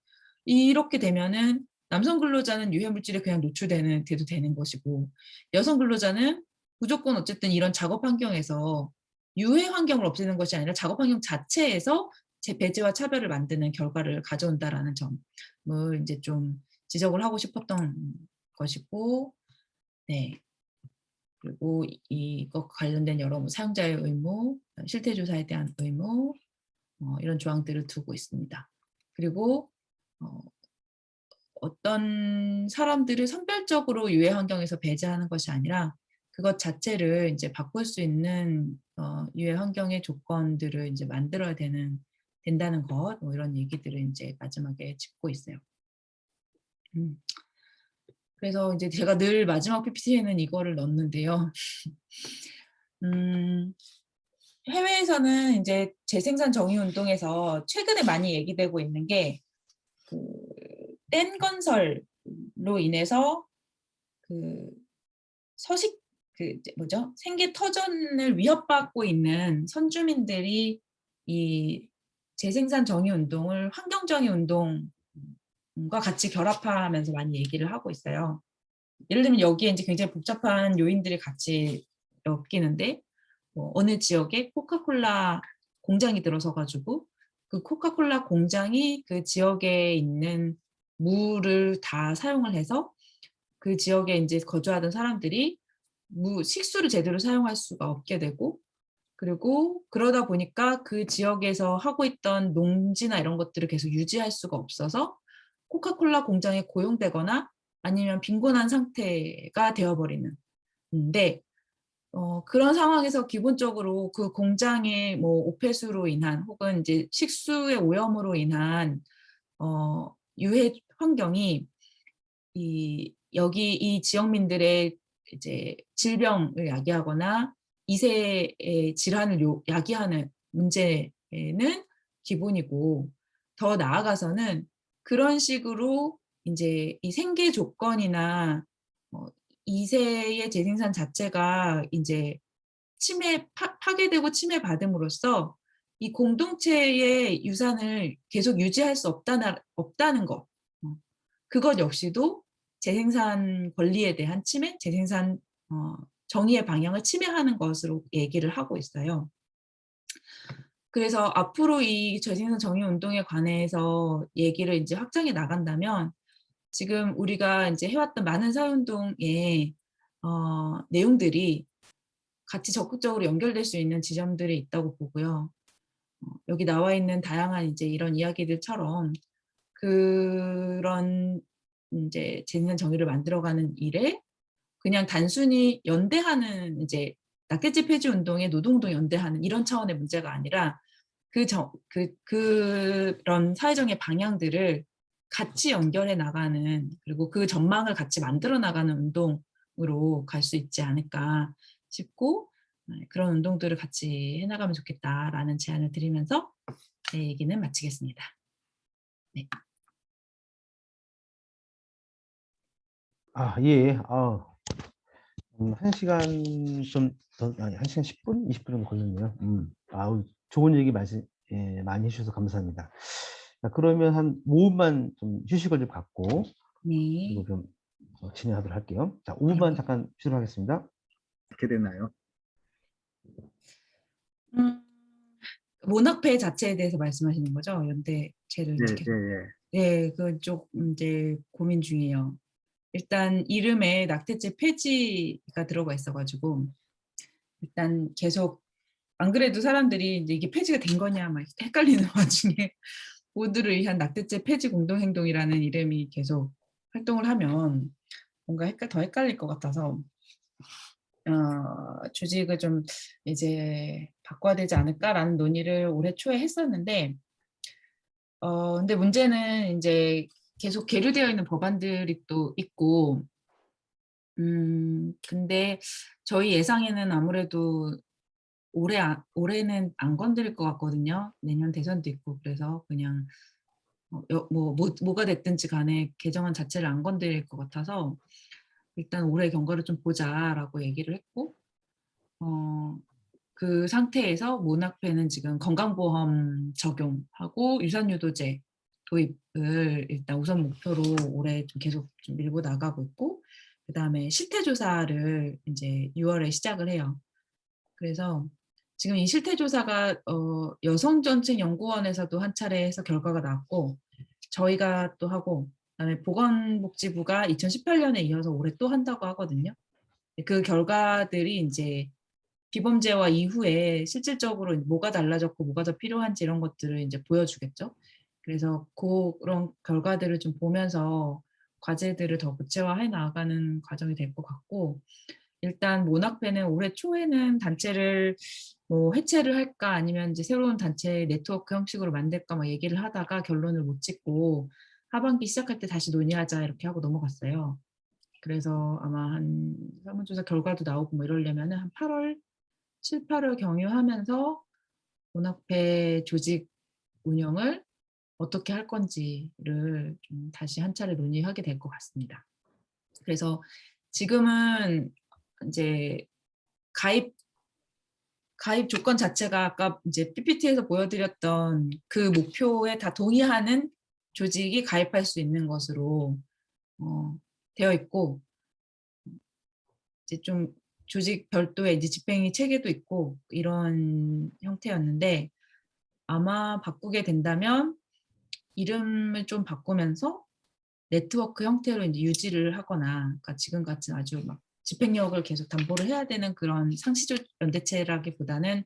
이렇게 되면은 남성 근로자는 유해물질에 그냥 노출돼도 되는 것이고 여성 근로자는 무조건 어쨌든 이런 작업 환경에서 유해 환경을 없애는 것이 아니라 작업 환경 자체에서 배제와 차별을 만드는 결과를 가져온다라는 점을 이제 좀 지적을 하고 싶었던 것이고 네. 그리고 이것 관련된 여러 뭐 사용자의 의무, 실태조사에 대한 의무, 이런 조항들을 두고 있습니다. 그리고 어떤 사람들을 선별적으로 유해 환경에서 배제하는 것이 아니라 그것 자체를 이제 바꿀 수 있는 유해 환경의 조건들을 이제 만들어야 된다는 것, 뭐 이런 얘기들을 이제 마지막에 짚고 있어요. 그래서 이제 제가 늘 마지막 PPT에는 이거를 넣는데요. 음, 해외에서는 이제 재생산 정의 운동에서 최근에 많이 얘기되고 있는 게 그 뗀 건설로 인해서 그 서식 뭐죠? 생계 터전을 위협받고 있는 선주민들이 이 재생산 정의 운동을 환경 정의 운동과 같이 결합하면서 많이 얘기를 하고 있어요. 예를 들면 여기에 이제 굉장히 복잡한 요인들이 같이 엮이는데 뭐 어느 지역에 코카콜라 공장이 들어서 가지고 그 코카콜라 공장이 그 지역에 있는 물을 다 사용을 해서 그 지역에 인제 거주하던 사람들이 식수를 제대로 사용할 수가 없게 되고, 그리고 그러다 보니까 그 지역에서 하고 있던 농지나 이런 것들을 계속 유지할 수가 없어서 코카콜라 공장에 고용되거나 아니면 빈곤한 상태가 되어 버리는. 인데 그런 상황에서 기본적으로 그 공장의 뭐 오폐수로 인한 혹은 이제 식수의 오염으로 인한 유해 환경이 여기 이 지역민들의 이제 질병을 야기하거나 이세의 질환을 야기하는 문제는 기본이고, 더 나아가서는 그런 식으로 인제 이 생계 조건이나 이세의 재생산 자체가 인제 파괴되고 침해받음으로써 이 공동체의 유산을 계속 유지할 수 없다는 것. 그것 역시도 재생산 권리에 대한 침해, 재생산 정의의 방향을 침해하는 것으로 얘기를 하고 있어요. 그래서 앞으로 이 재생산 정의 운동에 관해서 얘기를 인제 확장해 나간다면 지금 우리가 인제 해왔던 많은 사회 운동의 내용들이 같이 적극적으로 연결될 수 있는 지점들이 있다고 보고요. 여기 나와 있는 다양한 이제 이런 이야기들처럼 그런 인제 재생산 정의를 만들어가는 일에 그냥 단순히 연대하는 이제 낙태죄 폐지 운동에 노동운동 연대하는 이런 차원의 문제가 아니라 그런 사회정의 방향들을 같이 연결해 나가는, 그리고 그 전망을 같이 만들어 나가는 운동으로 갈 수 있지 않을까 싶고, 그런 운동들을 같이 해 나가면 좋겠다라는 제안을 드리면서 제 얘기는 마치겠습니다. 네. 예. 1시간 좀 더, 아니 1시간 10분, 20분 정도 걸렸네요. 좋은 얘기 많이 해 주셔서 감사합니다. 자, 그러면 한 5 분만 좀 휴식을 좀 갖고 그리고 네. 좀 진행하도록 할게요. 자, 5 분만 네. 잠깐 쉬도록 하겠습니다. 어떻게 되나요? 음. 모낙패 자체에 대해서 말씀하시는 거죠? 연대체를 예, 지켜서. 예, 예. 네. 그쪽 인제 고민 중이에요. 일단 이름에 낙태죄 폐지가 들어가 있어 가지고 일단 계속, 안 그래도 사람들이 인제 이게 폐지가 된 거냐 막 헷갈리는 와중에 모두를 위한 낙태죄 폐지 공동행동이라는 이름이 계속 활동을 하면 뭔가 더 헷갈릴 것 같아서 조직을 좀 이제 '바꿔야 되지 않을까.'라는 논의를 올해 초에 했었는데, 근데 문제는 인제 계속 계류되어 있는 법안들이 또 있고, 근데 저희 예상에는 아무래도 올해는 안 건드릴 것 같거든요. 내년 대선도 있고 그래서 그냥 뭐가 됐든지 간에 개정안 자체를 안 건드릴 것 같아서 "일단 올해 경과를 좀 보자."라고 얘기를 했고, 어 그 상태에서 모낙패는 지금 건강보험 적용하고 유산유도제 도입을 일단 우선 목표로 올해 좀 계속 좀 밀고 나가고 있고, 그다음에 실태조사를 인제 6 월에 시작을 해요. 그래서 지금 이 실태조사가 여성정책연구원에서도 한 차례 해서 결과가 나왔고 저희가 또 하고, 그다음에 보건복지부가 2018년에 이어서 올해 또 한다고 하거든요. 그 결과들이 이제 비범죄화 이후에 실질적으로 뭐가 달라졌고 뭐가 더 필요한지 이런 것들을 이제 보여주겠죠. 그래서 그런 결과들을 좀 보면서 과제들을 더 구체화해 나가는 과정이 될 것 같고, 일단 모나페는 올해 초에는 단체를 뭐 해체를 할까 아니면 이제 새로운 단체 네트워크 형식으로 만들까 막 얘기를 하다가 결론을 못 짓고 하반기 시작할 때 다시 논의하자 이렇게 하고 넘어갔어요. 그래서 아마 한 설문조사 결과도 나오고 뭐 이러려면은 한 8월, 7, 8월 경유하면서 모나페 조직 운영을 어떻게 할 건지를 좀 다시 한 차례 논의하게 될 것 같습니다. 그래서 지금은 인제 가입 조건 자체가 아까 이제 PPT에서 보여드렸던 그 목표에 다 동의하는 조직이 가입할 수 있는 것으로 어 되어 있고, 이제 좀 조직 별도의 이제 집행위 체계도 있고 이런 형태였는데, 아마 바꾸게 된다면 이름을 좀 바꾸면서 네트워크 형태로 인제 유지를 하거나, 그러니까 지금 같은 아주 막 집행력을 계속 담보를 해야 되는 그런 상시조 연대체라기보다는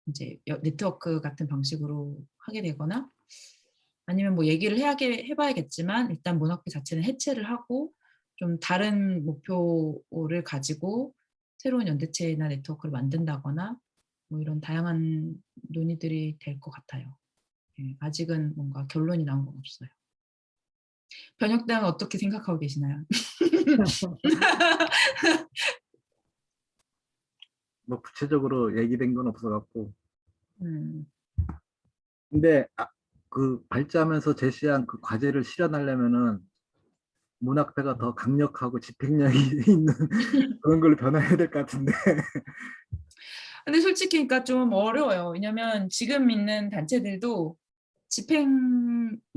인제 네트워크 같은 방식으로 하게 되거나, 아니면 뭐 얘기를 해 봐야겠지만 일단 모나피 자체는 해체를 하고 좀 다른 목표를 가지고 새로운 연대체나 네트워크를 만든다거나 뭐 이런 다양한 논의들이 될 것 같아요. 예. 아직은 뭔가 결론이 나온 건 없어요. 변혁당은 어떻게 생각하고 계시나요? 뭐 구체적으로 얘기된 건 없어 갖고. 음. 근데 그 발제하면서 제시한 그 과제를 실현하려면은 문학배가 더 강력하고 집행력이 있는 그런 걸로 변화해야 될 것 같은데. 근데 솔직히 그러니까 좀 어려워요. 왜냐면 지금 있는 단체들도 집행위에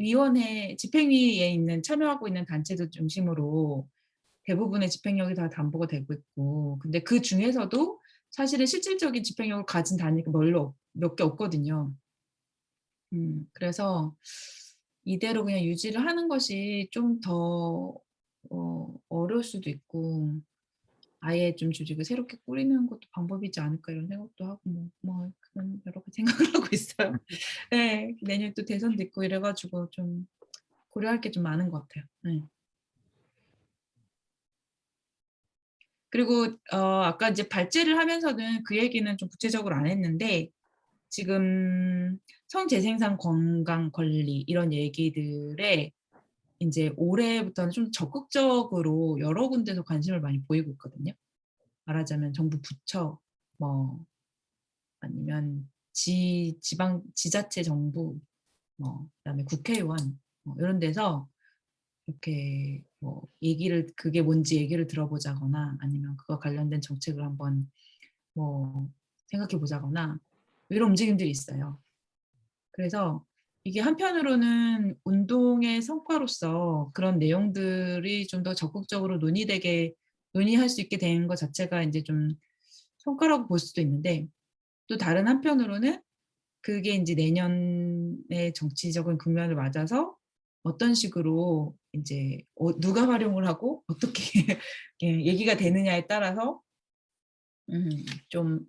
있는 참여하고 있는 단체들 중심으로 대부분의 집행력이 다 담보가 되고 있고, 근데 그중에서도 사실은 실질적인 집행력을 가진 단위가 별로 몇 개 없거든요. 그래서 이대로 그냥 유지를 하는 것이 좀 더 어려울 수도 있고, 아예 좀 조직을 새롭게 꾸리는 것도 방법이지 않을까 이런 생각도 하고 그런 여러 가지 생각을 하고 있어요. 예. 내년에 또 대선도 있고 이래 가지고 좀 고려할 게 좀 많은 것 같아요. 예. 그리고 아까 이제 발제를 하면서는 그 얘기는 좀 구체적으로 안 했는데, 지금 성재생산 건강 관리 이런 얘기들에 인제 올해부터는 좀 적극적으로 여러 군데서 관심을 많이 보이고 있거든요. 말하자면 정부 부처, 뭐 아니면 지자체 정부, 뭐 그다음에 국회의원 뭐 이런 데서 이렇게 뭐 얘기를 그게 뭔지 얘기를 들어보자거나 아니면 그거 관련된 정책을 한번 뭐 생각해 보자거나 이런 움직임들이 있어요. 그래서 이게 한편으로는 운동의 성과로서 그런 내용들이 좀 더 적극적으로 논의할 수 있게 된 것 자체가 인제 좀 성과라고 볼 수도 있는데, 또 다른 한편으로는 그게 인제 내년의 정치적인 국면을 맞아서 어떤 식으로 인제 누가 활용을 하고 어떻게 예 얘기가 되느냐에 따라서 좀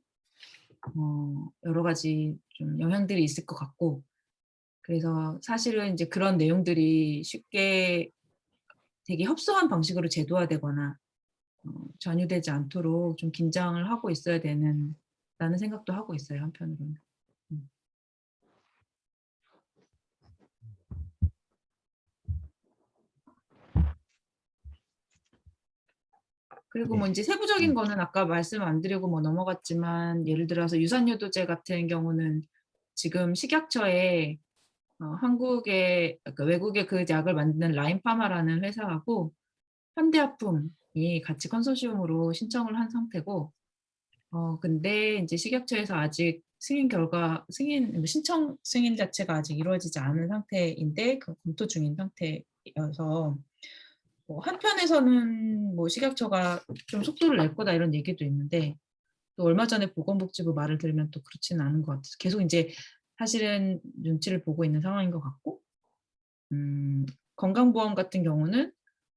여러 가지 좀 영향들이 있을 것 같고, 그래서 사실은 인제 그런 내용들이 쉽게 되게 협소한 방식으로 제도화되거나 전유되지 않도록 좀 긴장을 하고 있어야 라는 생각도 하고 있어요, 한편으로는. 음. 그리고 뭐 네. 인제 세부적인 거는 아까 말씀 안 드리고 뭐 넘어갔지만, 예를 들어서 유산유도제 같은 경우는 지금 식약처에 한국의 그러니까 외국의 그 약을 만드는 라인파마라는 회사하고 현대약품이 같이 컨소시엄으로 신청을 한 상태고, 근데 인제 식약처에서 아직 신청 승인 자체가 아직 이루어지지 않은 상태인데 그 검토 중인 상태여서, 뭐 한편에서는 뭐 "식약처가 좀 속도를 낼 거다." 이런 얘기도 있는데, 또 얼마 전에 보건복지부 말을 들으면 또 그렇지는 않은 것 같아서 계속 인제 사실은 눈치를 보고 있는 상황인 것 같고, 건강보험 같은 경우는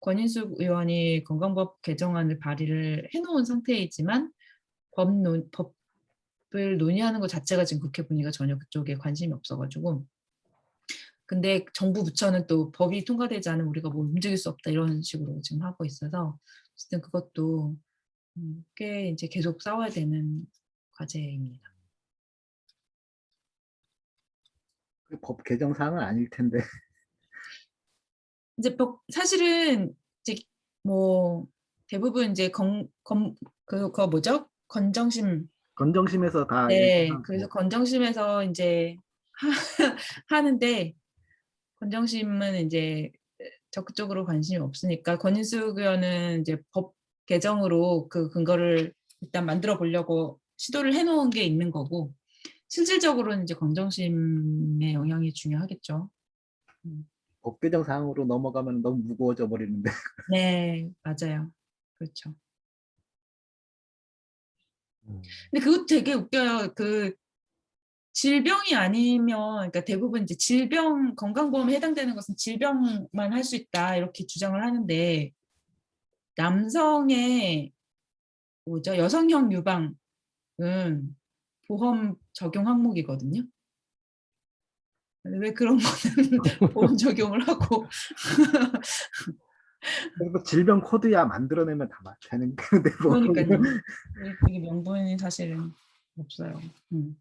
권인숙 의원이 건강법 개정안을 발의를 해놓은 상태이지만 법을 논의하는 것 자체가 지금 국회 분위기가 전혀 그쪽에 관심이 없어가지고, 근데 정부 부처는 또 법이 통과되지 않으면 우리가 뭐 움직일 수 없다 이런 식으로 지금 하고 있어서 어쨌든 그것도 꽤 이제 계속 싸워야 되는 과제입니다. 법 개정 사항은 아닐 텐데. 이제 사실은 이제 뭐 대부분 이제 그거 뭐죠? 건정심. 건정심에서 다 네, 그래서 건정심에서 이제 하는데, 건정심은 이제 적극적으로 관심이 없으니까 권인숙 의원은 이제 법 개정으로 그 근거를 일단 만들어 보려고 시도를 해놓은 게 있는 거고, 실질적으로는 이제 건정심의 영향이 중요하겠죠. 법 개정 사항으로 넘어가면 너무 무거워져 버리는데. 네, 맞아요. 그렇죠. 음. 근데 그것도 되게 웃겨요. 그 질병이 아니면, 그러니까 대부분 이제 질병, 건강보험에 해당되는 것은 질병만 할 수 있다 이렇게 주장을 하는데, 남성의 뭐죠? 여성형 유방은 보험 적용 항목이거든요. 왜 그런 거는 보험 적용을 하고. 그래서 질병 코드야 만들어내면 다 되는 건데 뭐. 그러니까요. 이게 명분이 사실은 없어요. 음.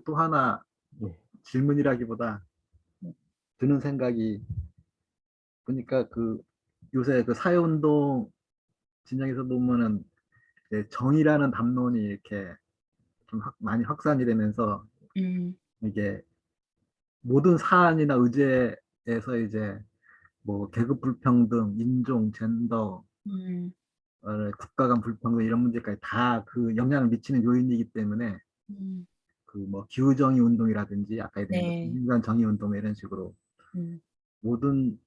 또 하나 네. 질문이라기보다 드는 생각이, 보니까 그 요새 그 사회운동 진영에서 보면은 이제 정의라는 담론이 이렇게 좀 많이 확산이 되면서 음, 이게 모든 사안이나 의제에서 이제 뭐 계급 불평등, 인종, 젠더, 음, 국가 간 불평등 이런 문제까지 다 그 영향을 미치는 요인이기 때문에 음, 그 뭐 기후정의 운동이라든지 아까 얘기한 네. 인간 정의 운동 이런 식으로 음, 모든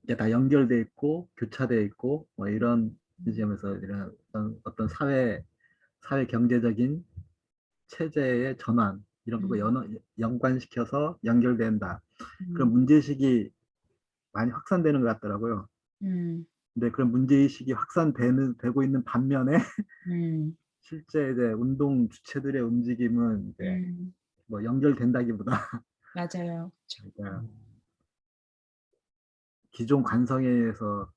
게 다 연결돼 있고 교차돼 있고 뭐 이런 음, 지점에서 이런 어떤 사회 경제적인 체제의 전환 이런 거 음, 연관시켜서 연결된다. 그런 음, 문제의식이 많이 확산되는 것 같더라고요. 음, 근데 그런 문제의식이 되고 있는 반면에 음, 실제 이제 운동 주체들의 움직임은 이제 음, 뭐 연결된다기보다 맞아요. 그러니까 기존 관성에 의해서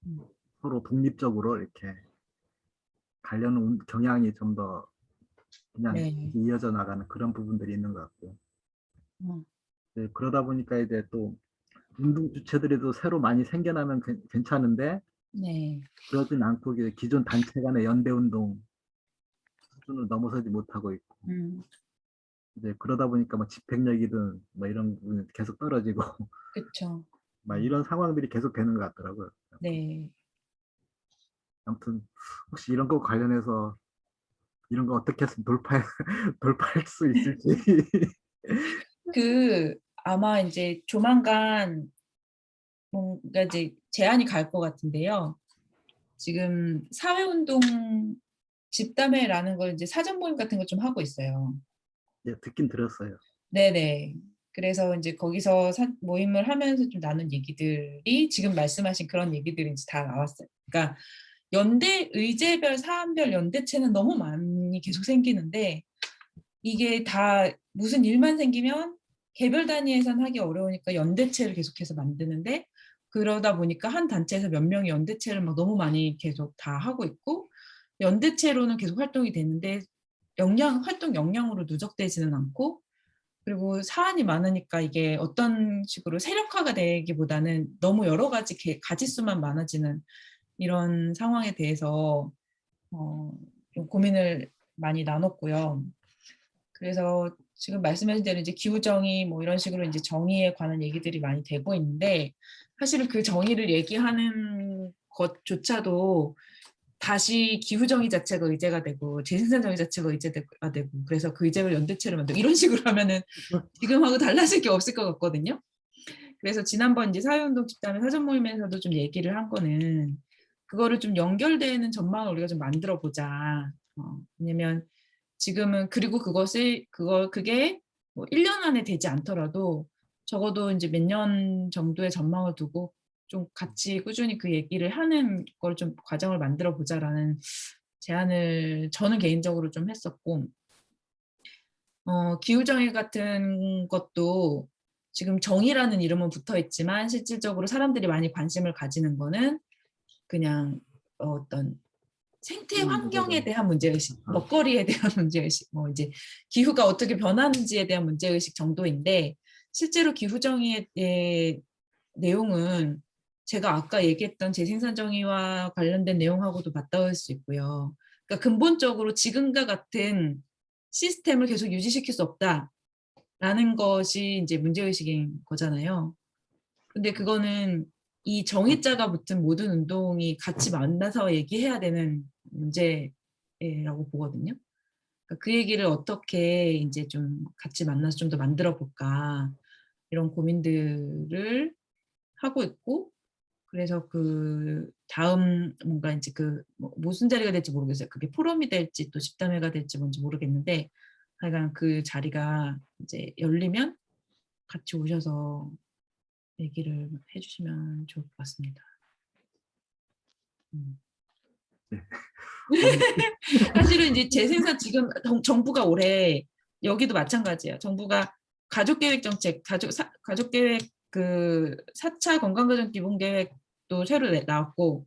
음, 서로 독립적으로 이렇게 가려는 경향이 좀 더 그냥 네. 이어져 나가는 그런 부분들이 있는 것 같고요. 어, 네, 그러다 보니까 이제 또 운동 주체들에도 새로 많이 생겨나면 괜찮은데 네. 그러진 않고 이제 기존 단체 간의 연대 운동 수준을 넘어서지 못하고 있고 음, 이제 그러다 보니까 뭐 집행력이든 뭐 이런 부분이 계속 떨어지고 그쵸. 막 이런 상황들이 계속 되는 것 같더라고요. 네. 아무튼 혹시 이런 거 관련해서 이런 거 어떻게 했으면 돌파할 수 있을지. 아마 이제 조만간 뭔가 이제 제안이 갈 것 같은데요. 지금 사회운동 집담회라는 걸 이제 사전 모임 같은 거 좀 하고 있어요. 예, 듣긴 들었어요. 네네. 그래서 이제 거기서 모임을 하면서 좀 나눈 얘기들이 지금 말씀하신 그런 얘기들이 이제 다 나왔어요. 그러니까 의제별, 사안별 연대체는 너무 많이 계속 생기는데, 이게 다 무슨 일만 생기면 개별 단위에선 하기 어려우니까 연대체를 계속해서 만드는데, 그러다 보니까 한 단체에서 몇 명이 연대체를 막 너무 많이 계속 다 하고 있고, 연대체로는 계속 활동이 되는데 활동 역량으로 누적되지는 않고, 그리고 사안이 많으니까 이게 어떤 식으로 세력화가 되기보다는 너무 여러 가지 가지수만 많아지는 이런 상황에 대해서 좀 고민을 많이 나눴고요. 그래서 지금 말씀하신 대로 이제 기후정의 뭐 이런 식으로 이제 정의에 관한 얘기들이 많이 되고 있는데, 사실은 그 정의를 얘기하는 것조차도 다시 기후정의 자체가 의제가 되고 재생산정의 자체가 의제가 되고, 그래서 그 의제를 연대체를 만들고 이런 식으로 하면은 지금하고 달라질 게 없을 것 같거든요. 그래서 지난번 이제 사회운동 집단의 사전 모임에서도 좀 얘기를 한 거는, 그거를 좀 연결되는 전망을 우리가 좀 만들어 보자. 왜냐면 지금은, 그리고 그게 뭐 1년 안에 되지 않더라도 적어도 이제 몇 년 정도의 전망을 두고 좀 같이 꾸준히 그 얘기를 하는 걸 좀 과정을 만들어 보자라는 제안을 저는 개인적으로 좀 했었고, 기후정의 같은 것도 지금 정의라는 이름은 붙어 있지만 실질적으로 사람들이 많이 관심을 가지는 거는 그냥 어떤 생태 환경에 대한 문제의식, 먹거리에 대한 문제의식, 뭐 이제 기후가 어떻게 변하는지에 대한 문제의식 정도인데, 실제로 기후정의의 내용은 제가 아까 얘기했던 재생산 정의와 관련된 내용하고도 맞닿을 수 있고요. 그러니까 근본적으로 지금과 같은 시스템을 계속 유지시킬 수 없다라는 것이 이제 문제의식인 거잖아요. 근데 그거는 이 정의자가 붙은 모든 운동이 같이 만나서 얘기해야 되는 문제라고 보거든요. 그러니까 그 얘기를 어떻게 이제 좀 같이 만나서 좀 더 만들어 볼까, 이런 고민들을 하고 있고, 그래서 그 다음 뭔가 이제 무슨 자리가 될지 모르겠어요. 그게 포럼이 될지 또 집담회가 될지 뭔지 모르겠는데, 하여간 그 자리가 이제 열리면 같이 오셔서 얘기를 해주시면 좋을 것 같습니다. 네. 사실은 이제 재생산 지금 정부가 올해 여기도 마찬가지예요. 정부가 가족계획 정책, 가족계획 그 4차 건강가정 기본계획도 새로 나왔고,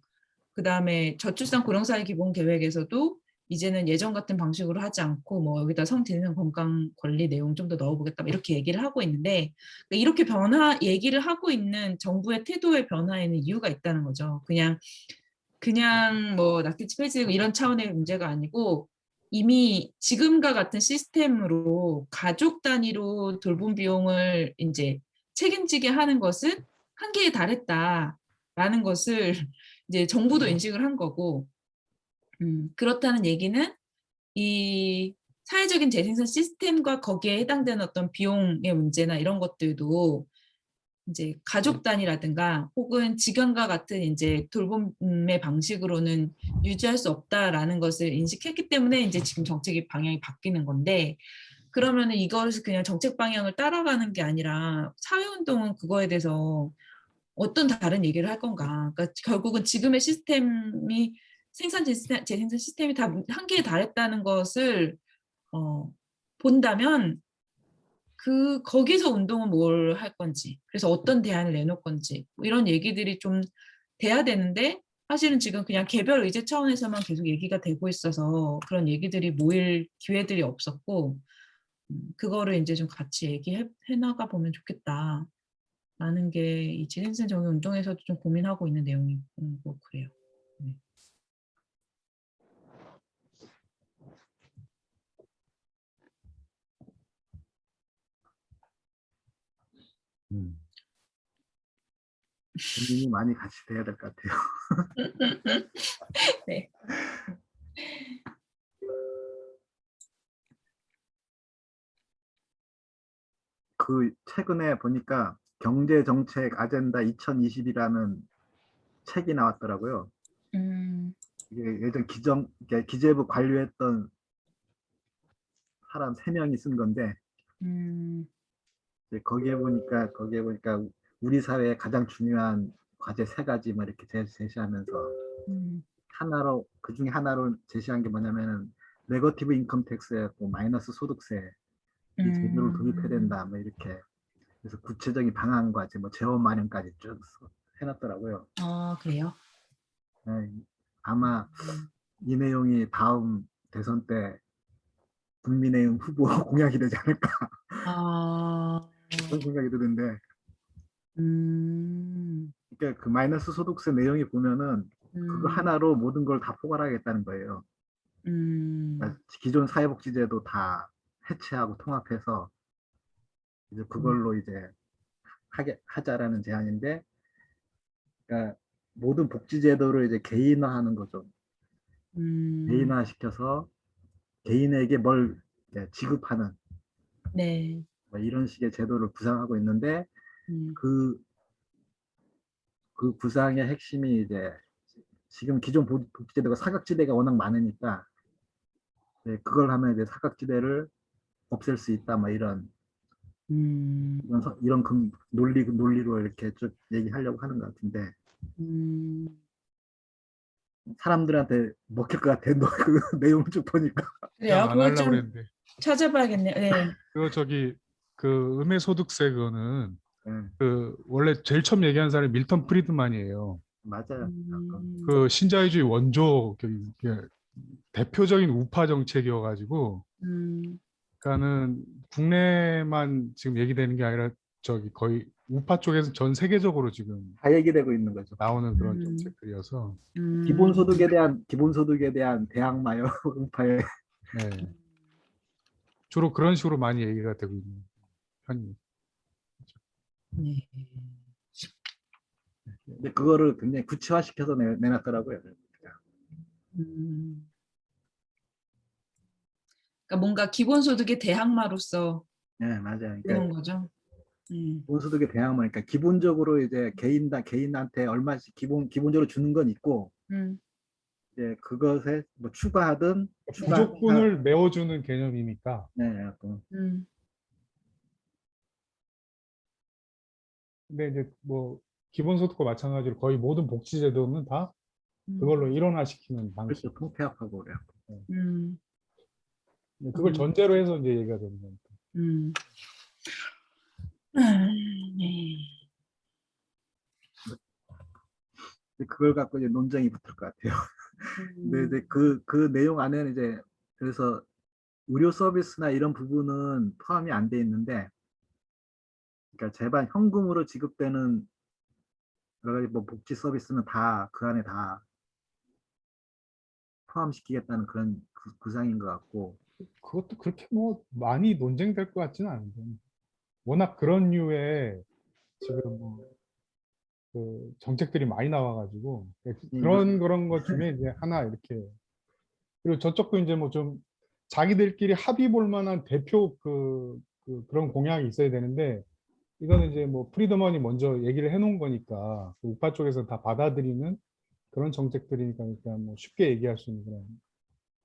그 다음에 저출산 고령사회 기본계획에서도 이제는 예전 같은 방식으로 하지 않고 뭐 여기다 성재생 건강 권리 내용 좀 더 넣어보겠다 이렇게 얘기를 하고 있는데, 이렇게 얘기를 하고 있는 정부의 태도의 변화에는 이유가 있다는 거죠. 그냥 뭐 낙태치 폐지되고 이런 차원의 문제가 아니고, 이미 지금과 같은 시스템으로 가족 단위로 돌봄 비용을 이제 책임지게 하는 것은 한계에 달했다라는 것을 이제 정부도 인식을 한 거고, 그렇다는 얘기는 이 사회적인 재생산 시스템과 거기에 해당되는 어떤 비용의 문제나 이런 것들도 이제 가족 단위라든가 혹은 지금과 같은 이제 돌봄의 방식으로는 유지할 수 없다라는 것을 인식했기 때문에 이제 지금 정책의 방향이 바뀌는 건데, 그러면은 이것을 그냥 정책 방향을 따라가는 게 아니라 사회운동은 그거에 대해서 어떤 다른 얘기를 할 건가. 그러니까 결국은 지금의 시스템이 재생산 시스템이 다 한계에 달했다는 것을 본다면 거기서 운동은 뭘 할 건지, 그래서 어떤 대안을 내놓을 건지, 뭐 이런 얘기들이 좀 돼야 되는데, 사실은 지금 그냥 개별 의제 차원에서만 계속 얘기가 되고 있어서 그런 얘기들이 모일 기회들이 없었고, 그거를 이제 좀 같이 얘기해 나가 보면 좋겠다라는 게 이 재생산 정의 운동에서도 좀 고민하고 있는 내용이고 그래요. 네. 고민이 많이 같이 돼야 될 것 같아요. 네. 그 최근에 보니까 경제정책 아젠다 2020이라는 책이 나왔더라고요. 음, 이게 예전 기재부 관료했던 사람 3명이 쓴 건데, 음, 이제 거기에 보니까 우리 사회의 가장 중요한 과제 3가지 뭐 이렇게 제시하면서 음, 하나로, 그 중에 하나로 제시한 게 뭐냐면은 네거티브 인컴 텍스에 마이너스 소득세 이 제도를 도입해야 된다 뭐 이렇게, 그래서 구체적인 방안과 뭐 재원 마련까지 쭉 해놨더라고요. 그래요? 네, 아마 음. 이 내용이 다음 대선 때 국민의힘 후보 공약이 되지 않을까 아, 그런 생각이 드는데, 음, 그러니까 그 마이너스 소득세 내용이 보면은 그거 음, 하나로 모든 걸 다 포괄하겠다는 거예요. 그러니까 음, 기존 사회복지제도 다 해체하고 통합해서 이제 그걸로 이제 하자라는 제안인데, 그러니까 모든 복지제도를 이제 개인화하는 거죠. 음, 개인화시켜서 개인에게 뭘 이제 지급하는 네, 뭐 이런 식의 제도를 구상하고 있는데, 음, 그, 그 구상의 핵심이 이제 지금 기존 복지제도가 사각지대가 워낙 많으니까 그걸 하면 이제 사각지대를 없앨 수 있다 뭐 이런 이런 논리로 이렇게 쭉 얘기하려고 하는 것 같은데 음, 사람들한테 먹힐 것 같아. 너 그 내용을 쭉 보니까. 그래요? 안 그걸 하려고 좀 그랬는데 찾아봐야겠네요. 네. 그거 저기 그 음해소득세 그거는 예, 그 원래 제일 처음 얘기한 사람이 밀턴 프리드만이에요. 맞아요. 그 신자유주의 원조 대표적인 우파 정책이어가지고 음, 그러니까는 국내만 지금 얘기되는 게 아니라 저기 거의 우파 쪽에서 전 세계적으로 지금 다 얘기되고 있는 거죠. 나오는 그런 음, 정책들이어서 기본소득에 대한 대항마요. 우파의. 네. 주로 그런 식으로 많이 얘기가 되고 있는 편이에요. 네. 근데 그거를 굉장히 구체화시켜서 내놨더라고요. 음. 그러니까 뭔가 기본소득의 대항마로서 네, 맞아요. 그러니까 보는 거죠. 기본소득의 대항마니까 기본적으로 이제 개인한테 얼마씩 기본적으로 주는 건 있고 음, 이제 그것에 뭐 추가하든 부족분을 메워주는 개념이니까. 네, 음, 근데 이제 뭐 기본소득과 마찬가지로 거의 모든 복지제도는 다 음, 그걸로 일원화시키는 방식. 그렇죠. 통폐합하고 그래요. 음, 그걸 음, 전제로 해서 이제 얘기가 되는 거니까. 음. 네. 그걸 갖고 이제 논쟁이 붙을 것 같아요. 근데 이제 그 내용 안에는 이제 그래서 의료 서비스나 이런 부분은 포함이 안 돼 있는데, 그러니까 제반 현금으로 지급되는 여러 가지 뭐 복지 서비스는 다 그 안에 다 포함시키겠다는 그런 구상인 것 같고, 그것도 그렇게 뭐 많이 논쟁될 것 같지는 않은데. 워낙 그런 류의 지금 그 정책들이 많이 나와가지고 그런 것 중에 이제 하나 이렇게 그리고 저쪽도 이제 뭐 좀 자기들끼리 합의 볼 만한 대표 그런 공약이 있어야 되는데 이거는 이제 뭐 프리드먼이 먼저 얘기를 해놓은 거니까 그 우파 쪽에서 다 받아들이는 그런 정책들이니까 그냥 뭐 쉽게 얘기할 수 있는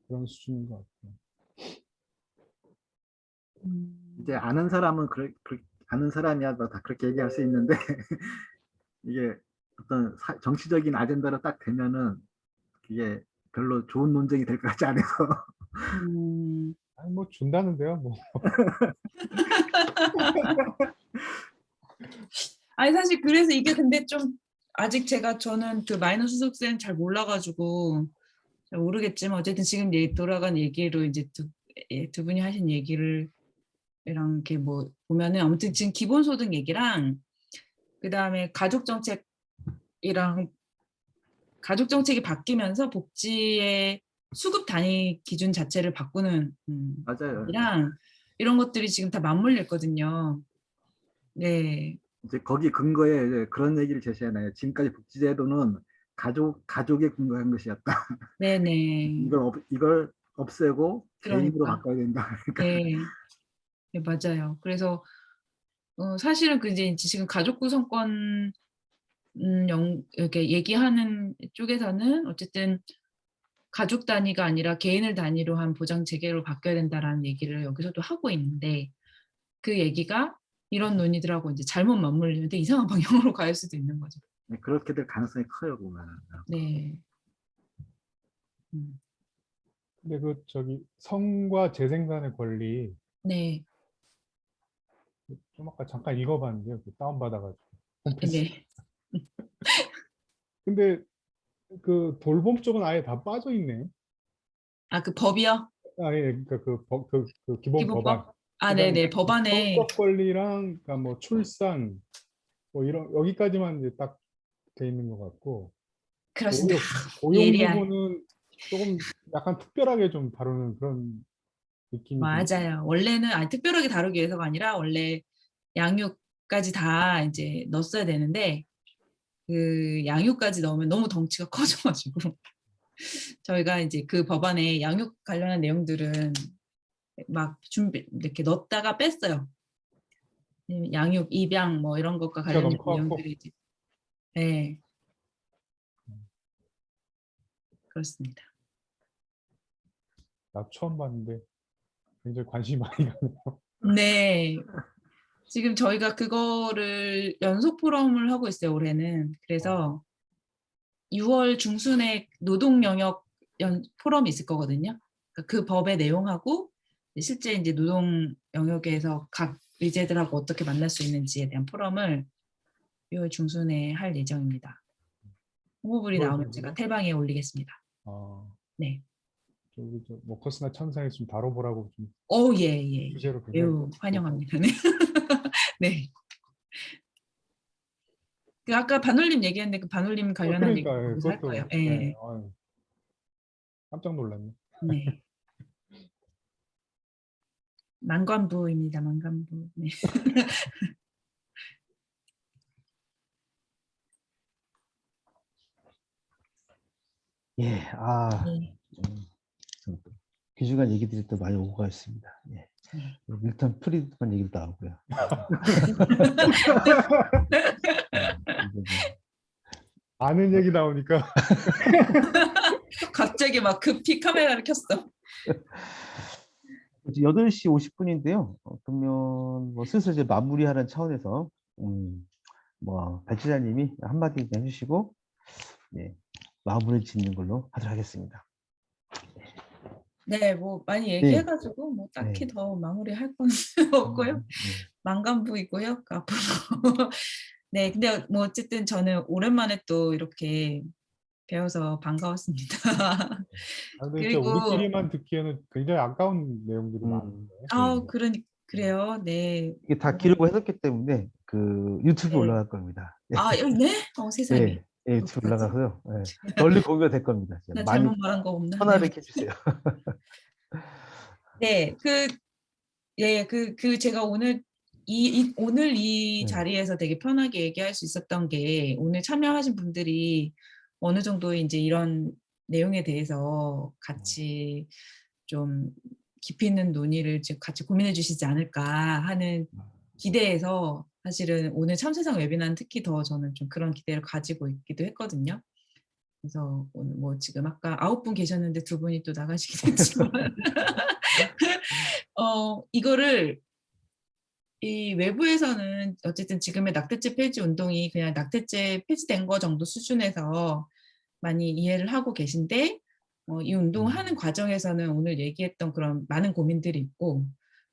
그런 수준인 것 같아요. 이제 아는 사람은 아는 사람이야 뭐 다 그렇게 얘기할 수 있는데 이게 어떤 정치적인 아젠다로 딱 되면은 이게 별로 좋은 논쟁이 될 것 같지 않아서 음. 아니 뭐 준다는데요, 뭐. 아니 사실 그래서 이게 근데 좀 아직 저는 그 마이너스 소득세는 잘 몰라가지고 잘 모르겠지만 어쨌든 지금 돌아간 얘기로 이제 두 분이 하신 얘기를 이랑 이렇게 뭐 보면은 아무튼 지금 기본소득 얘기랑 그 다음에 가족 정책이 바뀌면서 복지의 수급 단위 기준 자체를 바꾸는 맞아요. 이랑 이런 것들이 지금 다 맞물려 있거든요. 네, 이제 거기 근거에 이제 그런 얘기를 제시하나요? 지금까지 복지제도는 가족에 근거한 것이었다. 네네. 이걸 없애고 개인으로 그러니까 바꿔야 된다. 그러니까 네, 네 맞아요. 그래서 사실은 그 이제 지금 가족 구성권 이렇게 얘기하는 쪽에서는 어쨌든 가족 단위가 아니라 개인을 단위로 한 보장 체계로 바뀌어야 된다라는 얘기를 여기서도 하고 있는데 그 얘기가 이런 논의들하고 이제 잘못 맞물리면 되게 이상한 방향으로 갈 수도 있는 거죠. 그렇게 될 가능성이 커요 보면은. 네. 음. 근데 그 저기 성과 재생산의 권리 네. 좀 아까 잠깐 읽어봤는데요. 그 다운받아가지고 홈페이지. 네. 근데 그 돌봄 쪽은 아예 다 빠져 있네요. 아, 그 법이요? 아, 예, 그러니까 그 기본 법안. 기본법? 아, 그다음에 네네. 법안에 성적 권리랑 그러니까 뭐 출산 뭐 이런 여기까지만 이제 딱 돼 있는 것 같고 그렇습니다. 오히려 고용 예리한. 부분은 조금 약간 특별하게 좀 다루는 그런 느낌이 듭니다. 맞아요. 원래는 특별하게 다루기 위해서가 아니라 원래 양육까지 다 이제 넣었어야 되는데 그 양육까지 넣으면 너무 덩치가 커져가지고 저희가 이제 그 법안에 양육 관련한 내용들은 막 이렇게 넣었다가 뺐어요. 양육, 입양 뭐 이런 것과 진짜 너무 관련된 커갖고 내용들이 이제 네, 그렇습니다. 나 처음 봤는데 굉장히 관심이 많이 가네요. 네, 지금 저희가 그거를 연속 포럼을 하고 있어요, 올해는. 그래서 6월 중순에 노동 영역 포럼이 있을 거거든요. 그러니까 그 법의 내용하고 실제 이제 노동 영역에서 각 의제들하고 어떻게 만날 수 있는지에 대한 포럼을 6월 중순에 할 예정입니다. 홍보글이 6월 나오면 중순에? 제가 텔방에 올리겠습니다. 네. 우리 저 워커스나 천상에 좀 다뤄보라고 좀 예. 주제로 굉장히 매우 환영합니다. 네. 네. 그 아까 반올림 얘기했는데 그 반올림 관련한 얘기 그러니까 거기서 할 거예요. 예. 네, 아유, 깜짝 놀랐네. 네. 만관부입니다. 만관부. 네. 예, 네. 귀중한 얘기들이 또 많이 오고 있습니다. 예. 네. 밀턴 프리드만 얘기도 나오고요. 아는 얘기 나오니까 갑자기 막 급히 카메라를 켰어. 8시 50분인데요. 그러면 뭐 슬슬 이제 마무리하는 차원에서 뭐 발제자님이 한마디 그냥 해주시고 네, 마무리 짓는 걸로 하도록 하겠습니다. 네, 뭐 많이 얘기해가지고 뭐 딱히 네. 더 마무리할 건 없고요. 만관부이고요. 앞으로. 네, 근데 뭐 어쨌든 저는 오랜만에 또 이렇게 배워서 반가웠습니다. 근데 진짜 그리고 우리끼리만 듣기에는 굉장히 아까운 내용들이 많은데. 그래요. 네. 이게 다 기록을 해뒀기 때문에 그 유튜브에 네. 올라갈 겁니다. 네? 세상에. 네, 유튜브 어떡하지? 올라가서요. 네, 널리 공유가 될 겁니다. 나 많이 잘못 말한 거 없나? 전화를 해주세요. 네, 제가 오늘 이 자리에서 되게 편하게 얘기할 수 있었던 게 오늘 참여하신 분들이 어느 정도 이제 이런 내용에 대해서 같이 좀 깊이 있는 논의를 같이 고민해 주시지 않을까 하는 기대에서 사실은 오늘 참세상 웨비나는 특히 더 저는 좀 그런 기대를 가지고 있기도 했거든요. 그래서 오늘 뭐 지금 아까 9분 계셨는데 2분이 또 나가시긴 했지만 이거를 이 외부에서는 어쨌든 지금의 낙태죄 폐지 운동이 그냥 낙태죄 폐지된 거 정도 수준에서 많이 이해를 하고 계신데 이 운동하는 과정에서는 오늘 얘기했던 그런 많은 고민들이 있고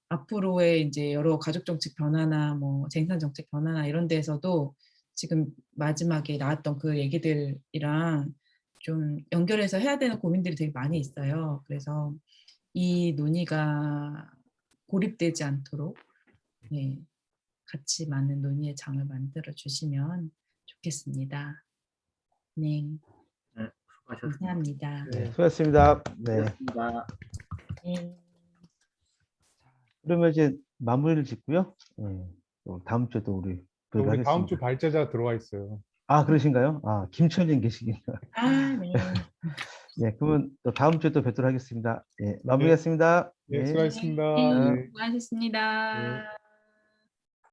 앞으로의 이제 여러 가족 정책 변화나 뭐 쟁산 정책 변화나 이런 데에서도 지금 마지막에 나왔던 그 얘기들이랑 좀 연결해서 해야 되는 고민들이 되게 많이 있어요. 그래서 이 논의가 고립되지 않도록 같이 많은 논의의 장을 만들어 주시면 좋겠습니다. 네. 네, 수고하셨습니다. 감사합니다. 네, 수고하셨습니다. 네. 수고하셨습니다. 네. 그러면 이제 마무리를 짓고요. 또 다음 주에도 우리 뵙도록 우리 다음 하겠습니다. 주 발제자 들어와 있어요. 그러신가요? 김천진 계시군요. 네. 네, 그러면 또 다음 주에 또 뵙도록 하겠습니다. 네, 마무리하겠습니다. 네, 네. 수고하셨습니다. 네. 예. 수고하셨습니다. 네.